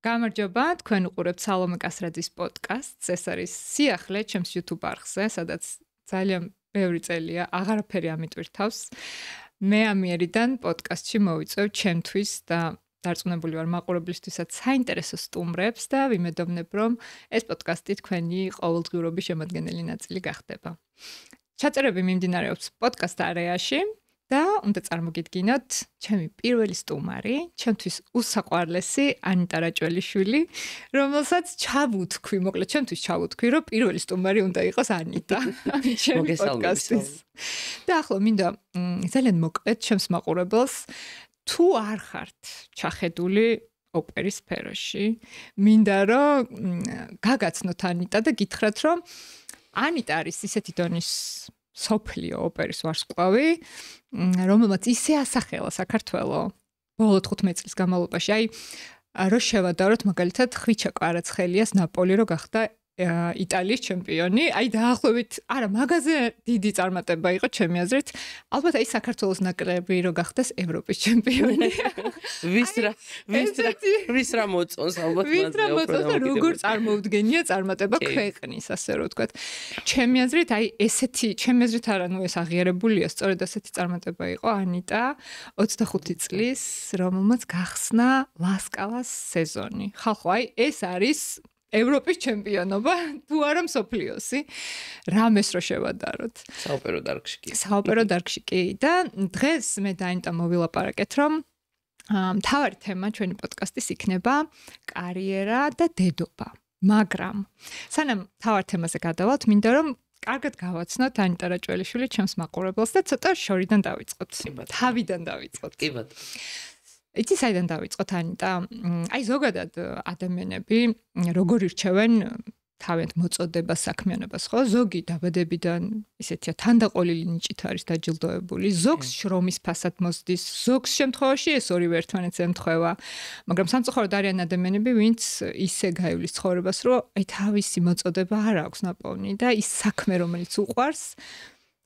გამარჯობა, თქვენ უყურებთ სალომე კასრაძის პოდკასტს. ეს არის სიახლე ჩემს YouTube არხზე, სადაც ძალიან ბევრი წელია აღარაფერი ამიტვირთავს. მე ამიერიდან პოდკასტში მოვიწევ ჩემთვის და დარწმუნებული ვარ მაყურებლისთვისაც საინტერესო სტუმრებს და ვიმედოვნებ, რომ ეს პოდკასტი თქვენი ყოველდღიურობის შემადგენელი ნაწილი გახდება. ჩაწერები მიმდინარეობს პოდკასტ არეაში. და უნდა წარმოგიდგინოთ ჩემი პირველი სტუმარი, ჩემთვის უსაყვარლესი ანიტა რაჭველიშვილი, რომელსაც ჩავუთქვი, მოკლედ ჩემთვის ჩავუთქვი, რომ პირველი სტუმარი უნდა იყოს ანიტა. ჩემი პოდკასტის. და ახლა მინდა ძალიან მოკლედ ჩემს მაყურებელს თუ არ ხართ ჩახედული ოპერის სფეროში, მინდა რომ გაგაცნოთ ანიტა და გითხრათ, რომ ანიტა არის ისეთი დონის სოფლიო ოპერის ვარსკვლავი, რომელმაც ისე ასახელა საქართველოს ბოლო 15 წლის განმავლობაში. აი, რო შევადაროთ მაგალითად ხვიჩა კვარაცხელიას ნაპოლი რო გახდა იტალიის ჩემპიონი, აი დაახლოებით, არა, მაგაზე დიდი წარმატება იყო ჩემი აზრით. ალბათ აი საქართველოს ნაკრები რო გახდეს ევროპის ჩემპიონი. ვის რა მოწონს ალბათ მაგაზე. როგორ წარმოუდგენია წარმატება ქვეყნის, ასე რომ ვთქვათ. ჩემი აზრით, აი ესეთი, ჩემი აზრით არა, ნუ ეს აღიარებულია, სწორედ ასეთი წარმატება იყო ანიტა 25 წლის, რომელმაც გახსნა ლასკალას სეზონი. ხალხო, აი ეს არის ევროპის ჩემპიონობა, თუ არა მსოფლიოსი. რამეს რო შევადაროთ. საოპერო დარგში კი. საოპერო დარგში კი და დღეს მე და ანიტა მოვილაპარაკეთ, რომ მთავარი თემა ჩვენი პოდკასტის იქნება კარიერა და დედობა. მაგრამ სანამ მთავარ თემაზე გადავალთ, მინდა რომ კარგად გავაცნოთ ანიტა რაჭველიშვილი ჩემს მაყურებელს და ცოტა შორიდან დავიწყოთ. თავიდან დავიწყოთ. კი ბატონო. იცი საიდან დავიწყოთ ანიტა? აი ზოგადად ადამიანები როგორ ირჩევენ თავიანთ მოწოდებას, საქმიანობას, ხო? ზოგი დაბადებიდან ისეთია თანდაყოლილი ნიჭით არის დაჯილდოებული, ზოგს შრომის ფასად მოსდის, ზოგს შემთხვევაში ეს ორივე ერთმანეთს ემთხვევა. მაგრამ სამწუხაროდ არიან ადამიანები, ვინც ისე გაივლის ცხოვრებას, რომ აი თავისი მოწოდება არ აქვს ნაპოვნი და ის საქმე, რომელიც უყვარს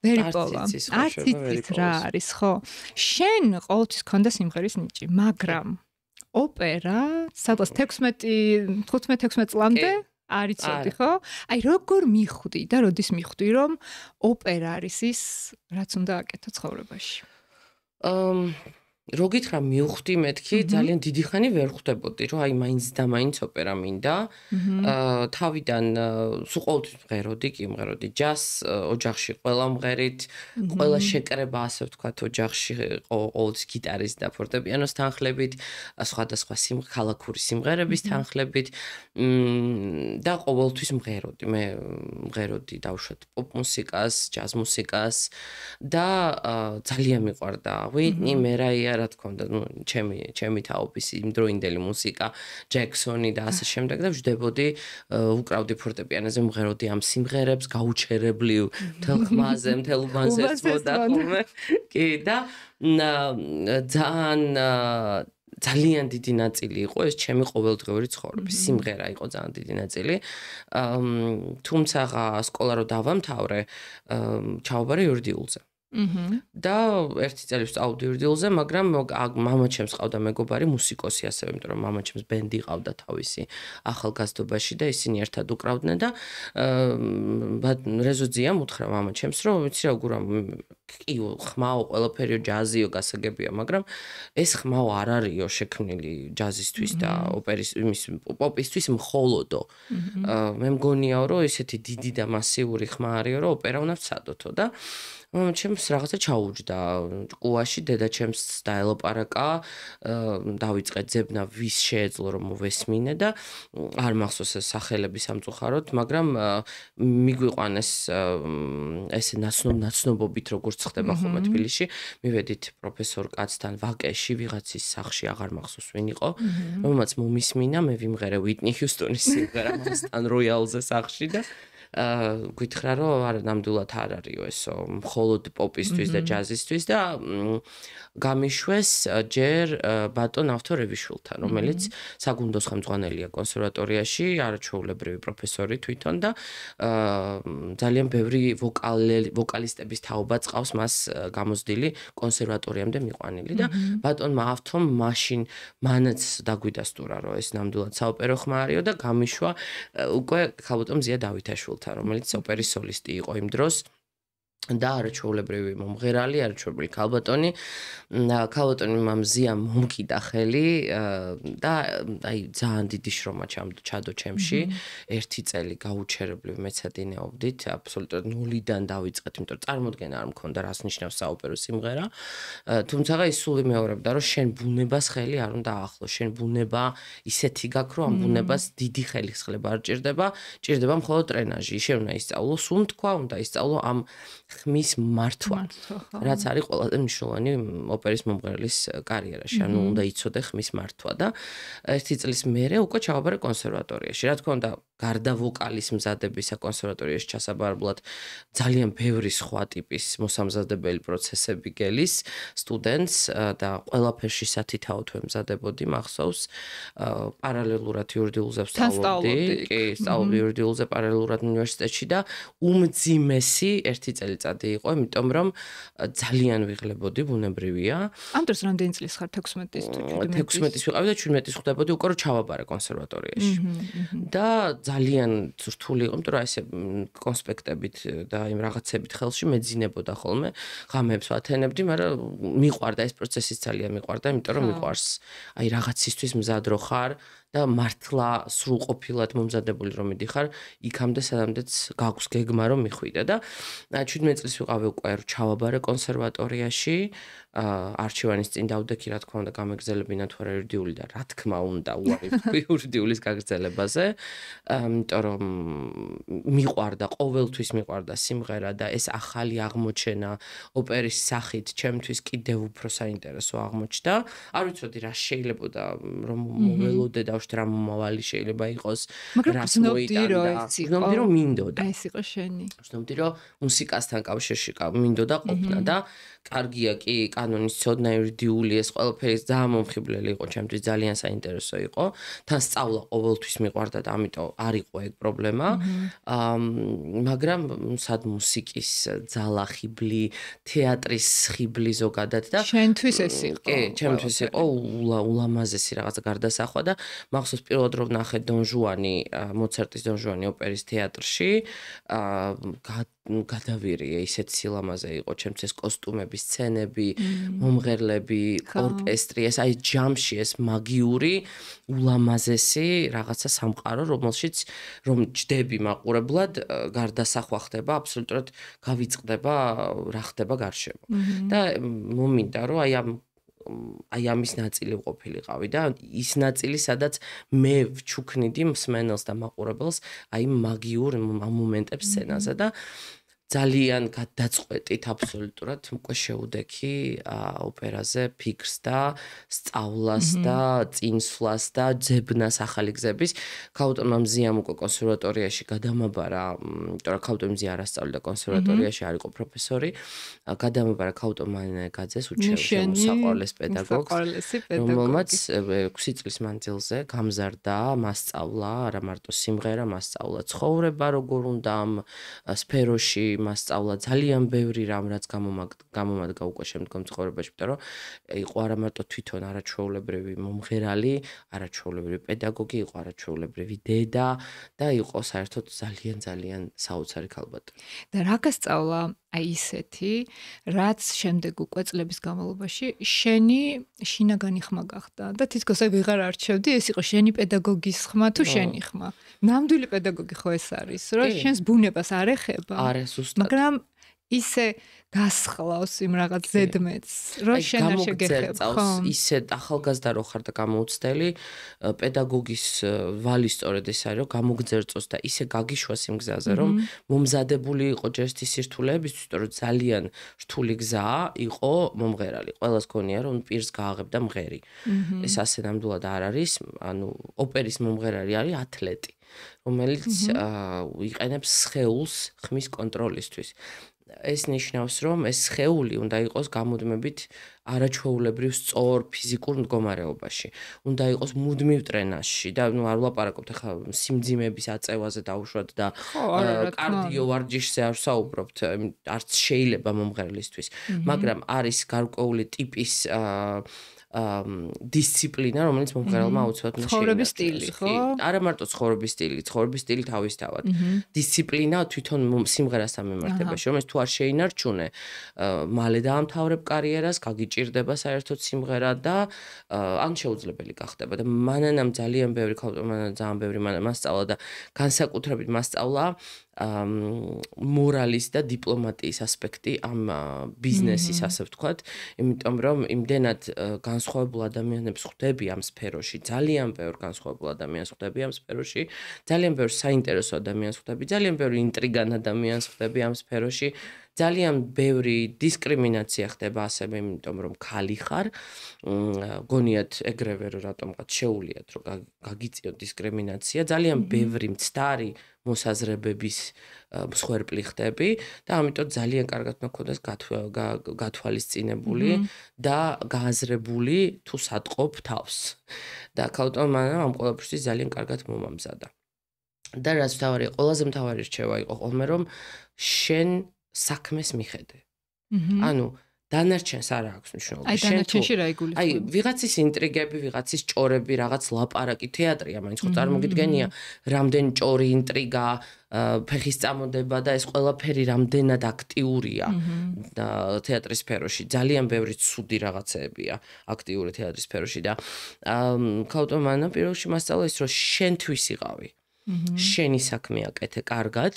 ვერი პოვა. არც იცის რა არის, ხო? შენ ყოველთვის ქონდა სიმღერის ნიჭი, მაგრამ ოპერა, სადღაც 15-16 წლამდე არ იცოდი, ხო? აი როგორ მიხვდი და როდის მიხვდი, რომ ოპერა არის ის, რაც უნდა აკეთო ცხოვრებაში? რო გითხრა მივხვდი მეთქი, ძალიან დიდი ხანი ვერ ხვდებოდი, რომ აი მაინც და მაინც ოპერა მინდა. თავიდან სულ ყოველთვის მღეროდი, კი მღეროდი ჯაზს, ოჯახში ყველა მღერით, ყველა შეკრება, ასე ვთქვათ, ოჯახში ყოველთვის გიტარის და ფორტეპიანოს თანხლებით, სხვადასხვა ქალაქური სიმღერების თანხლებით და ყოველთვის მღეროდი. მე მღეროდი დავუშვათ პოპ მუსიკას, ჯაზ მუსიკას და ძალიან მიყვარდა ვიტნი, მერაია, რა თქმა უნდა, ნუ ჩემი თაობის იმდროინდელი მუსიკა, ჯექსონი და ასე შემდეგ და ვждებოდი, უკრავდი ფორტეპიანოზე, მღეროდი ამ სიმღერებს, გაუჩერებლივ მთელ ხმაზე, მთელ უბანზე წვოდა ხოლმე. კი და ძალიან დიდი ნაწილი იყო ეს ჩემი ყოველდღიური ცხოვრების. სიმღერა იყო ძალიან დიდი ნაწილი. თუმცა სკოლა რო დავამთავრე, ჩავაბარე იურდიულზე. და ერთი წელი ვსწავლობდი იურდილზე, მაგრამ მამაჩემს ყავდა მეგობარი მუსიკოსი ასევე, იმიტომ რომ მამაჩემს ბენდი ყავდა თავისი ახალგაზრდობაში და ისინი ერთად უკრავდნენ და რეზოძიამ უთხრა მამაჩემს, რომ ვიცი რა გურამ, კი ხმაო, ყველაფერიო ჯაზიო გასაგებია, მაგრამ ეს ხმაო არ არისო შექმნილი ჯაზისთვის და ოპერის პოპისთვის მხოლოდო. მე მგონიაო, რომ ესეთი დიდი და მასიური ხმა არისო, რომ ოპერა უნდა ვცადოთო და ჩემს რაღაცა ჩაუჯდა ყუაში, დედაჩემს დაელაპარაკა, დავიწყე ძებნა, ვის შეეძლო რომ მოვესმინე და არ მახსოვს ეს სახელები სამწუხაროდ, მაგრამ მიგვიყვანეს ესე ნაცნობობით როგორც ხდება ხოლმე თბილისში, მივედით პროფესორ კაცთან ვაკეში, ვიღაცის სახლში, აღარ მახსოვს ვინ იყო, რომელმაც მომისმინა, მე ვიმღერე ვიტნი ჰიუსტონის სიმღერა მასთან როიალზე სახლში და გითხრა რომ არა ნამდვილად არ არისო ესო მხოლოდ პოპისთვის და ჯაზისთვის და გამიშვეს ჯერ ბატონ ავტორებიშვილთან, რომელიც საგუნდოს ხელმძღვანელია კონსერვატორიაში, არაჩვეულებრივი პროფესორი თვითონ და ძალიან ბევრი ვოკალისტების თაობა წავს მას გამოცდილი კონსერვატორიამდე მიყვანილი და ბატონმა ავთომ მაშინ მანაც დაგვიდასტურა რომ ეს ნამდვილად საოპერო ხმა არისო და გამიშვა უკვე ხალბატონ მზია დავითაშვილთან, რომელიც ოპერის სოლისტი იყო იმ დროს და არაჩვეულებრივი მომღერალი, არაჩვეულებრივი ქალბატონი. ქალბატონი მამზია მომკიდა ხელი და აი ძალიან დიდი შრომა ჩადო ჩემში. ერთი წელი გაუჩერებლივ მეცადინეობდით, აბსოლუტურად ნულიდან დავიწყეთ, იმიტომ რომ წარმოდგენა არ მქონდა რას ნიშნავს საოპერო სიმღერა. თუმცა ის სულ იმეორებდა, რომ შენ ბუნებას ხელი არ უნდა აახლო, შენ ბუნება ისეთი გაქვს, რომ ამ ბუნებას დიდი ხელისხლება არ ჭირდება, ჭირდება მხოლოდ ტრენაჟი. შენ უნდა ისწავლო სუნთქვა, უნდა ისწავლო ამ ხმის მართვა, რაც არის ყველაზე მნიშვნელოვანი ოპერის მომღერლის კარიერაში. ანუ უნდა იცოდე ხმის მართვა და ერთი წლის მერე უკვე ჩავაბარე კონსერვატორიაში. რა თქმა უნდა, გარდა ვოკალის მზადებისა კონსერვატორიაში ჩასაბარებლად ძალიან ბევრი სხვა ტიპის მოსამზადებელი პროცესები გელის სტუდენტს და ყველაფერში სათითაოდ ვემზადებოდი მახსოვს. პარალელურად იურიდიულზე ვსწავლობდი. კი, სწავლობდი იურიდიულზე პარალელურად უნივერსიტეტში და უმძიმესი ერთი წელიწადი იყო, იმიტომ რომ ძალიან ვიღლებოდი, ბუნებრივია. ამ დროს რამდენი წლის ხარ? 16-ის თუ 17-ის? 16-ის ვიყავი და 17-ის ხვდებოდი უკვე რომ ჩავაბარე კონსერვატორიაში. და ძალიან რთული იყო, იმიტომ რომ ესე კონსპექტებით და იმ რაღაცებით ხელში მეძინებოდა ხოლმე, ღამეებს ვათენებდი, მაგრამ მიყვარდა ეს პროცესი ძალიან მიყვარდა, იმიტომ რომ მიყვარს. აი რაღაცისთვის მზად რო ხარ და მართლა სრულყოფილად მომზადებული რომ მიდიხარ, იქამდე სადამდეც გაქვს გეგმა რომ მიხვიდე და 17 წლის ვიყავი უკვე რომ ჩავაბარე კონსერვატორიაში, არჩევანის წინ დავდექი, რა თქმა უნდა, გამეგზელებინა თუ არა იურიდიული და რა თქმა უნდა, უარი იურიდიulis გაგრძელებაზე, იმიტომ რომ მიყვარდა, ყოველთვის მიყვარდა სიმღერა და ეს ახალი აღმოჩენა ოპერის სახით ჩემთვის კიდევ უფრო საინტერესო აღმოჩნდა. არ ვიცოდი რა შეიძლება რომ მოველოდე და რა მომავალი შეიძლება იყოს, რას მოიტანდა. ვცნობდი რომ მინდოდა. ეს იყო შენი. ვცნობდი რომ მუსიკასთან კავშირში მინდოდა ყოფნა და კარგია კი კანონის ცოდნა იურიდიული ეს ყველაფერი ძალიან მომხიბლელი იყო ჩემთვის, ძალიან საინტერესო იყო. თან სწავლა ყოველთვის მიყვარდა და ამიტომ არ იყო ეგ პრობლემა. მაგრამ სად მუსიკის ძალა ხიბლი, თეატრის ხიბლი ზოგადად და შენთვის ეს იყო. კი, ჩემთვის იყო ულამაზესი რაღაცა გარდასახვა და მახსოვს პირველად რომ ნახე დონ ჟუანი, მოცარტის დონ ჟუანი ოპერის თეატრში, გადავირიე, ისეთ სილამაზე იყო ჩემთვის ეს კოსტუმები, სცენები, მომღერლები, ორკესტრი, ეს აი ჯამში ეს მაგიური, ულამაზესი რაღაცა სამყარო, რომელშიც რომ ჯდები მაყურებლად, გარდასახვა ხდება, აბსოლუტურად გავიწყდება რა ხდება გარშემო. და მომინდა რომ აი ამის ნაწილი ვყოფილიყავი და ის ნაწილი, სადაც მე ვჩუქნიდი მსმენელს და მაყურებელს აი მაგიურ მომენტებს სცენაზე და ძალიან გადაწყვეტით აბსოლუტურად უკვე შეუდექი ოპერაზე ფიქრს და სწავლას და წინსვლას და ძებნას ახალი გზების. ქალბატონმა მზიამ უკვე კონსერვატორიაში გადამაბარა, იმიტომ რომ ქალბატონი მზია არ ასწავლიდა კონსერვატორიაში, არ იყო პროფესორი. გადამაბარა ქალბატონ მანეგაძეს, უსაყვარლეს პედაგოგს, რომელმაც 6 წლის მანძილზე გამზარდა, მასწავლა არა მარტო სიმღერა, მასწავლა ცხოვრება როგორ უნდა ამ სფეროში, მასწავლა ძალიან ბევრი რამ, რაც გამომადგა უკვე შემდგომ ცხოვრებაში, იმიტომ რომ იყო არა მარტო თვითონ არაჩვეულებრივი მომღერალი, არაჩვეულებრივი პედაგოგი, იყო არაჩვეულებრივი დედა და იყო საერთოდ ძალიან საოცარი ქალბატონი. და რა გასწავლა აი ისეთი, რაც შემდეგ უკვე წლების განმავლობაში შენი შინაგანი ხმა გახდა და თითქოს აი ვეღარ არჩევდი, ეს იყო შენი პედაგოგის ხმა თუ შენი ხმა. ნამდვილი პედაგოგი ხო ეს არის, რომ შენს ბუნებას არ ეხება. არა, ზუსტად. მაგრამ ისე გასხლავს იმ რაღაც ზედმეტს, რომ შენ არ შეგეხებ, ხო? ისე ახალგაზრდა რო ხარ და გამოუცდელი, პედაგოგის ვალი სწორედ ეს არის, რომ გამოგძერწოს და ისე გაგიშვას იმ გზაზე, რომ მომზადებული იყო ჯერ ის სირთულეებისთვის, რომ ძალიან რთული გზა იყო მომღერალი. ყველას გონია, რომ პირს გააღებდა მღერი. ეს ასე ნამდვილად არ არის, ანუ ოპერის მომღერალი არის ათლეტი, რომელიც იყენებს სხეულს ხმის კონტროლისთვის. ეს ნიშნავს, რომ ეს სხეული უნდა იყოს გამუდმებით არაჩვეულებრივ სწორ ფიზიკურ მდგომარეობაში. უნდა იყოს მუდმივ ტრენაჟში და ნუ არ ვლაპარაკობთ ახლა სიმძიმების აწევაზე დაუშვათ და კარდიო ვარჯიშზე არ ვსაუბრობთ, არც შეიძლება მომღერლისთვის, მაგრამ არის გარკვეული ტიპის დისციპლინა, რომელიც მომღერალმა აუცილებლად უნდა ცხოვრების სტილი, ხო? არა მარტო ცხოვრების სტილი თავისთავად. დისციპლინა თვითონ სიმღერასთან მიმართებაში, რომელიც თუ არ შეინარჩუნე, მალე დაამთავრებ კარიერას, გაგიჭირდება საერთოდ სიმღერა და ან შეუძლებელი გახდება და მანანამ ძალიან ბევრი მასწავლა და განსაკუთრებით მასწავლა მორალის და დიპლომატიის ასპექტი ამ ბიზნესის, ასე ვთქვათ, იმიტომ რომ იმდენად განსხვავებულ ადამიანებს ხვდები ამ სფეროში, ძალიან ბევრ განსხვავებულ ადამიანს ხვდები ამ სფეროში, ძალიან ბევრ საინტერესო ადამიანს ხვდები, ძალიან ბევრი ინტრიგან ადამიანს ხვდები ამ სფეროში, ძალიან ბევრი დისკრიმინაცია ხდება ასევე, იმიტომ რომ ქალი ხარ, გონიათ ეგრევე რომ რატომღაც შეუულიათ რომ გაგიწიოთ დისკრიმინაცია, ძალიან ბევრი მცდარი მოსაზრებების მსხვერპლი ხდები და ამიტომ ძალიან კარგად უნდა გქონდეს გათვალისწინებული და გააზრებული თუ სატყობ თავს. და ქაუტომანამ ამ ყველაფერს ძალიან კარგად მომამზადა. და რაც ყველაზე მთავარი რჩევა იყო ხოლმე რომ შენ საქმეს მიხედე. ანუ დანარჩენს არ აქვს მნიშვნელობა. აი დანარჩენში რა იგულისხმება? აი ვიღაცის ინტრიგები, ვიღაცის ჭორები, რაღაც ლაპარაკი, თეატრია, მაინც ხო წარმოგიდგენია, რამდენი ჭორი, ინტრიგა, ფეხის წამოდება და ეს ყველაფერი რამდენად აქტიურია თეატრის სფეროში. ძალიან ბევრი ცუდი რაღაცეებია აქტიური თეატრის სფეროში და ქაუტომანა პირველ რიგში მასწავლა ის, რომ შენთვის იყავი. შენი საქმე აკეთე კარგად.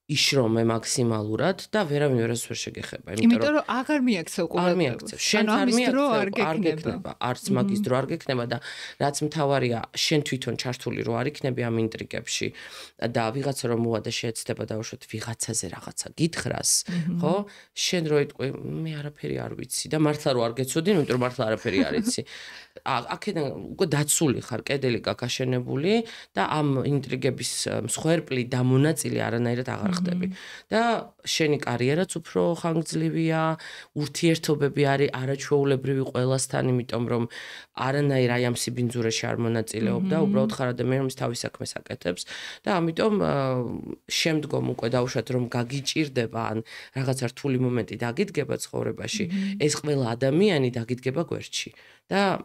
იშრომე მაქსიმალურად და ვერავინ ვერას ვერ შეგეხება. იმიტომ რომ აღარ მიაქცევ ყურადღებას. შენ არ მიაქცევ, არ გექნება. არც მაგის დრო არ გექნება და რაც მთავარია, შენ თვითონ ჩართული რო არ იქნები ამ ინტრიგებში და ვიღაცა რომ მოვა და შეეცდება დაუშვათ ვიღაცაზე რაღაცა გითხრას, ხო? შენ რო იტყვი, მე არაფერი არ ვიცი და მართლა რო არ გეცოდი, იმიტომ რომ მართლა არაფერი არ იცი. აქედან უკვე დაცული ხარ, კედელი გაგაშენებული და ამ ინტრიგების მსხვერპლი და მონაწილე არანაირად აღარ ხდები. და შენი კარიერაც უფრო ხანგრძლივია, ურთიერთობები არის არაჩვეულებრივი ყველასთან, იმიტომ რომ არანაირ აი ამ სიბინძურეში არ მონაწილეობდა, უბრალოდ ხარ ადამიანი, რომელიც თავის საქმეს აკეთებს და ამიტომ შემდგომ უკვე დაუშვათ რომ გაგიჭირდება ან რაღაცა რთული მომენტი დაგიდგება ცხოვრებაში, ეს ყველა ადამიანი დაგიდგება გვერდში. და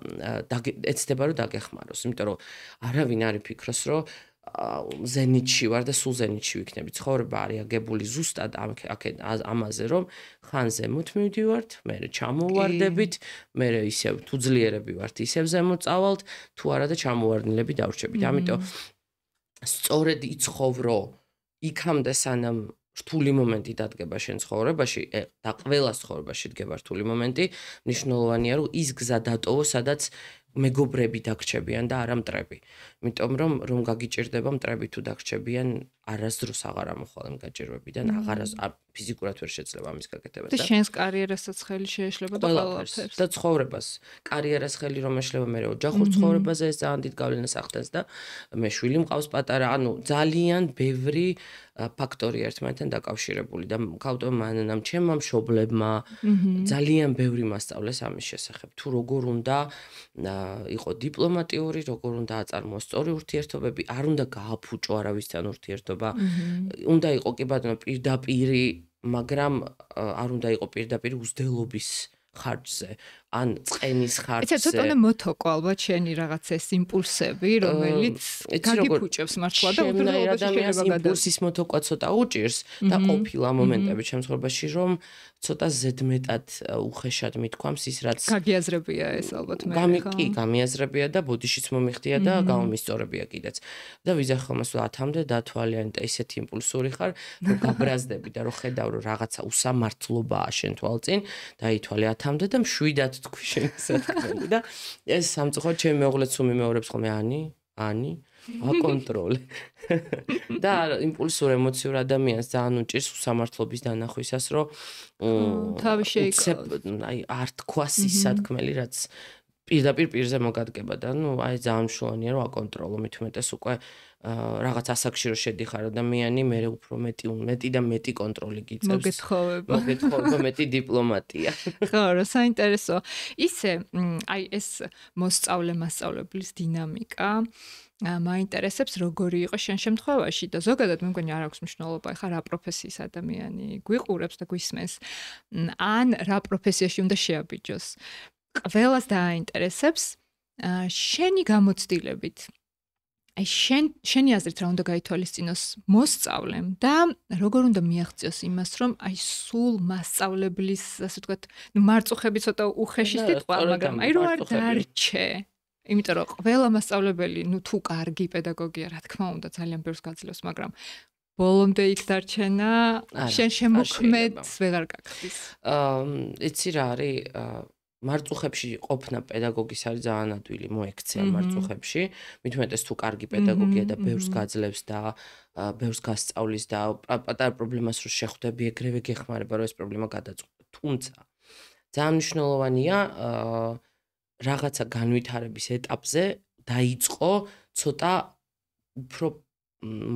ეცდება რომ დაგეხმაროს, იმიტომ რომ არავინ არ იფიქროს რომ ზენიტში ვარ და სულ ზენიტში ვიქნები. ცხოვრება არის აგებული ზუსტად ამაზე რომ ხან ზემოთ მივდივართ, მე ჩამოვარდებით, მე ისევ თუ ძლიერები ვართ, ისევ ზემოთ წავალთ, თუ არა და ჩამოვარდნილები დავრჩებით. ამიტომ სწორედ იცხოვრო იქამდე სანამ რთული მომენტი დადგება შენ ცხოვრებაში და ყველა ცხოვრებაში დგება რთული მომენტი, მნიშვნელოვანია რომ ის გზა დატოვო, სადაც მეგობრები დაგრჩებიან და არა მტრები. იმიტომ რომ გაგიჭირდება მტრები თუ დაგრჩებიან, არასდროს აღარ ამოხვალ იმ გაჭირვებიდან, ფიზიკურად ვერ შეძლება ამის გაკეთება. და შენს კარიერასაც ხელი შეეშლება და ყველაფერს. და ცხოვრებას, კარიერას ხელი რომ ეშლება, მე ოჯახურ ცხოვრებაზე ეს ძალიან დიდ გავლენას ახდენს და მე შვილი მყავს პატარა, ანუ ძალიან ბევრი ფაქტორი ერთმანეთთან დაკავშირებული და ქაუტომანამ ჩემმა მშობლებმა ძალიან ბევრი მასწავლეს ამის შესახებ. თუ როგორ უნდა იყო დიპლომატიური, როგორ უნდა აწარმოოს სწორი ურთიერთობები, არ უნდა გააფუჭო არავისთან ურთიერთობა. უნდა იყო კი ბატონო პირდაპირი, მაგრამ არ უნდა იყო პირდაპირი უზდელობის ხარჯზე. ან წყენის ხარჯზე. ეს ცოტა მოთოკო ალბათ შენი რაღაც ეს იმპულსები, რომელიც გაგიფუჭებს მართლა და უბრალოდ შეიძლება იმპულსის მოთოკვა ცოტა უჭირს და ყოფილა მომენტები ჩემს ცხოვრებაში, რომ ცოტა ზედმეტად უხეშად მithქვამს ის რაც გაგიაზრებია ეს ალბათ მე. კი, გამიაზრებია და ბოდიშიც მომიხდია და გამომისწორებია კიდეც. და ვიზახ ხომას ათამდე დათვალიანე და ისეთი იმპულსური ხარ, რომ გაბრაზდები და რომ ხედავ რომ რაღაცა უსამართლობაა შენ თვალწინ, დაითვალე ათამდე და მშვიდად თქვი შენ საკმელი და ეს სამწუხაროდ ჩემი მეუღლეც უმიმეორებს ხოლმე ანი აკონტროლე. და იმპულსურ ემოციურ ადამიანს ძალიან უჭირს უსამართლობის დანახვისას, რომ თავი შეიკავოს. აი არ თქვას ის სათქმელი, რაც პირდაპირ პირზე მოგადგება და აი ძალიან მნიშვნელოვანია რომ აკონტროლო, მით უმეტეს უკვე რაღაც ასაკში რომ შედიხარ ადამიანი, მე უფრო მეტი და მეტი კონტროლი გიწევს. მოგეთხოვება მეტი დიპლომატია. ხო, რა საინტერესო. ისე აი ეს მოსწავლე-მასწავლებლის დინამიკა მაინტერესებს როგორი იყო შენ შემთხვევაში და ზოგადად მე მგონი არ აქვს მნიშვნელობა ხა რა პროფესიის ადამიანი გვიყურებს და გვისმენს ან რა პროფესიაში უნდა შეაბიჯოს. ყველას დააინტერესებს შენი გამოცდილებით. აი შენი აზრით რა უნდა გაითვალისწინოს მოსწავლემ და როგორ უნდა მიაღწიოს იმას, რომ აი სულ მასწავლებლის, ასე ვთქვათ, მარწუხები ცოტა უხეში სიტყვა, მაგრამ აი რო არ დარჩე. იმიტომ რომ ყველა მასწავლებელი, თუ კარგი პედაგოგია, რა თქმა უნდა, ძალიან ბევრს გაძლევს, მაგრამ ბოლომდე იქ დარჩენა შენ შემოქმედს ვეღარ გაგხდის. იცი რა არის მარწუხებში ყოფნა პედაგოგის არის ძალიან ადვილი, მოექცია მარწუხებში. მით უმეტეს თუ კარგი პედაგოგია და ბევრს გაძლევს და ბევრს გასწავლის და პატარა პრობლემას რო შეხვდები, ეგრევე გეხმარება რომ ეს პრობლემა გადაწყვეტ. თუმცა ძალიან მნიშვნელოვანია რაღაცა განვითარების ეტაპზე დაიწყო ცოტა უფრო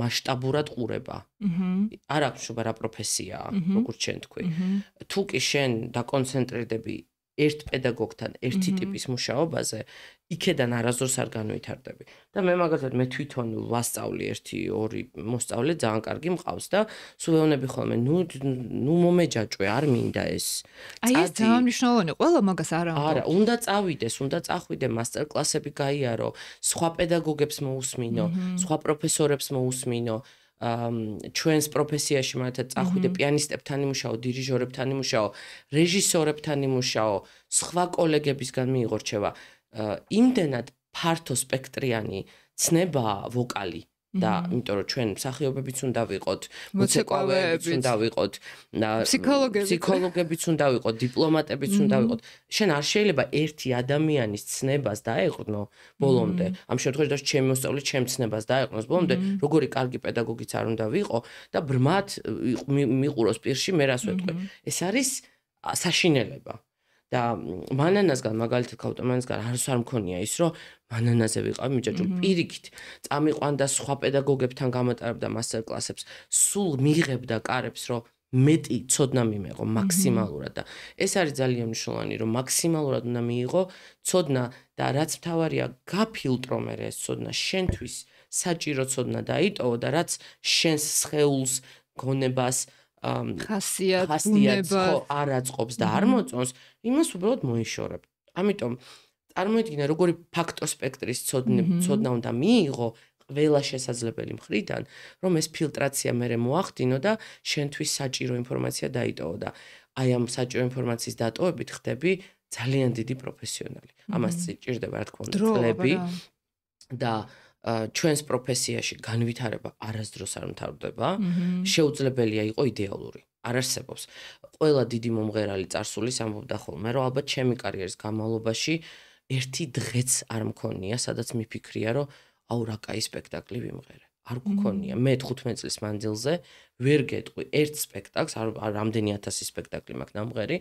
მასშტაბურად ყურება. არ აქვს შობა რა პროფესიაა, როგორც შენ თქვი. თუ კი შენ დაკონცენტრირდები ერთ პედაგოგთან ერთი ტიპის მუშაობაზე, იქედან არასდროს არ განვითარდები. და მე მაგალითად მე თვითონ ვასწავლი 1-2 მოსწავლე ძალიან კარგი მყავს და სულ ვეუბნები ხოლმე, ნუ მომეჯაჭვე, არ მინდა ეს. აი ეს ძალიან მნიშვნელოვანია, ყველა მაგას არ ამბობს. არა, უნდა წავიდეს, უნდა წახვიდე მასტერ კლასები გაიარო, სხვა პედაგოგებს მოусმინო, სხვა პროფესორებს მოусმინო. ჩვენს პროფესიაში მაგალითად წახვიდე პიანისტებთან იმუშაო, დირიჟორებთან იმუშაო, რეჟისორებთან იმუშაო, სხვა კოლეგებისგან მიიღორჩევა. იმდენად ფართო სპექტრიანი ცნებაა ვოკალი და იმიტომ რომ ჩვენ მსახიობებიც უნდა ვიყოთ, მოცეკვავეებიც უნდა ვიყოთ, ფსიქოლოგებიც უნდა ვიყოთ, დიპლომატებიც უნდა ვიყოთ. შენ არ შეიძლება ერთი ადამიანის ცნებას დაეყრდნო ბოლომდე. ამ შემთხვევაში ჩემი მოსწავლე ჩემ ცნებას დაეყრდნოს ბოლომდე, როგორი კარგი პედაგოგიც არ უნდა ვიყო და ბრმად მიყუროს პირში მე რას ვეთქვი. ეს არის საშინელება. და მანანასგან მაგალითად ავტომანისგან არ მქონია ის რომ მანანაზე ვიყავ მიჯაჭვ პირიქით წამიყვანდა სხვა პედაგოგებთან გამატარებდა მასტერ კლასებს სულ მიიღებდა კარებს რომ მეტი ცოდნა მიმეღო მაქსიმალურად და ეს არის ძალიან მნიშვნელოვანი რომ მაქსიმალურად უნდა მიიღო ცოდნა და რაც მთავარია გაფილტრო მე ეს ცოდნა შენთვის საჭირო ცოდნა დაიტოვო და რაც შენს სხეულს გონებას ხასიათს არ აწყობს და არ მოწონს, იმას უბრალოდ მოიშორებ. ამიტომ წარმოიდგინე, როგორი ფაქტო სპექტრის ცოდნა უნდა მიიღო ყველა შესაძლებელი მხრიდან, რომ ეს ფილტრაცია მერე მოახდინო და შენთვის საჭირო ინფორმაცია დაიტოვო და აი ამ საჭირო ინფორმაციის დატოვებით ხდები ძალიან დიდი პროფესიონალი. ამას ჭირდება რა თქმა უნდა წლები და ჩვენს პროფესიაში განვითარება არასდროს არ მთავრდება, შეუძლებელია იყო იდეალური. არ არსებობს. ყველა დიდი მომღერალი წარსულის ამბობდა ხოლმე, რომ ალბათ ჩემი კარიერის განმავლობაში ერთი დღეც არ მქონია, სადაც მიფიქრია, რომ აუ რა კაი სპექტაკლი ვიმღერე. არ გქონია. მე 15 წლის მანძილზე ვერ გეტყვი ერთ სპექტაკლს, არ რამდენი 1000 სპექტაკლი მაქვს ნამღერი,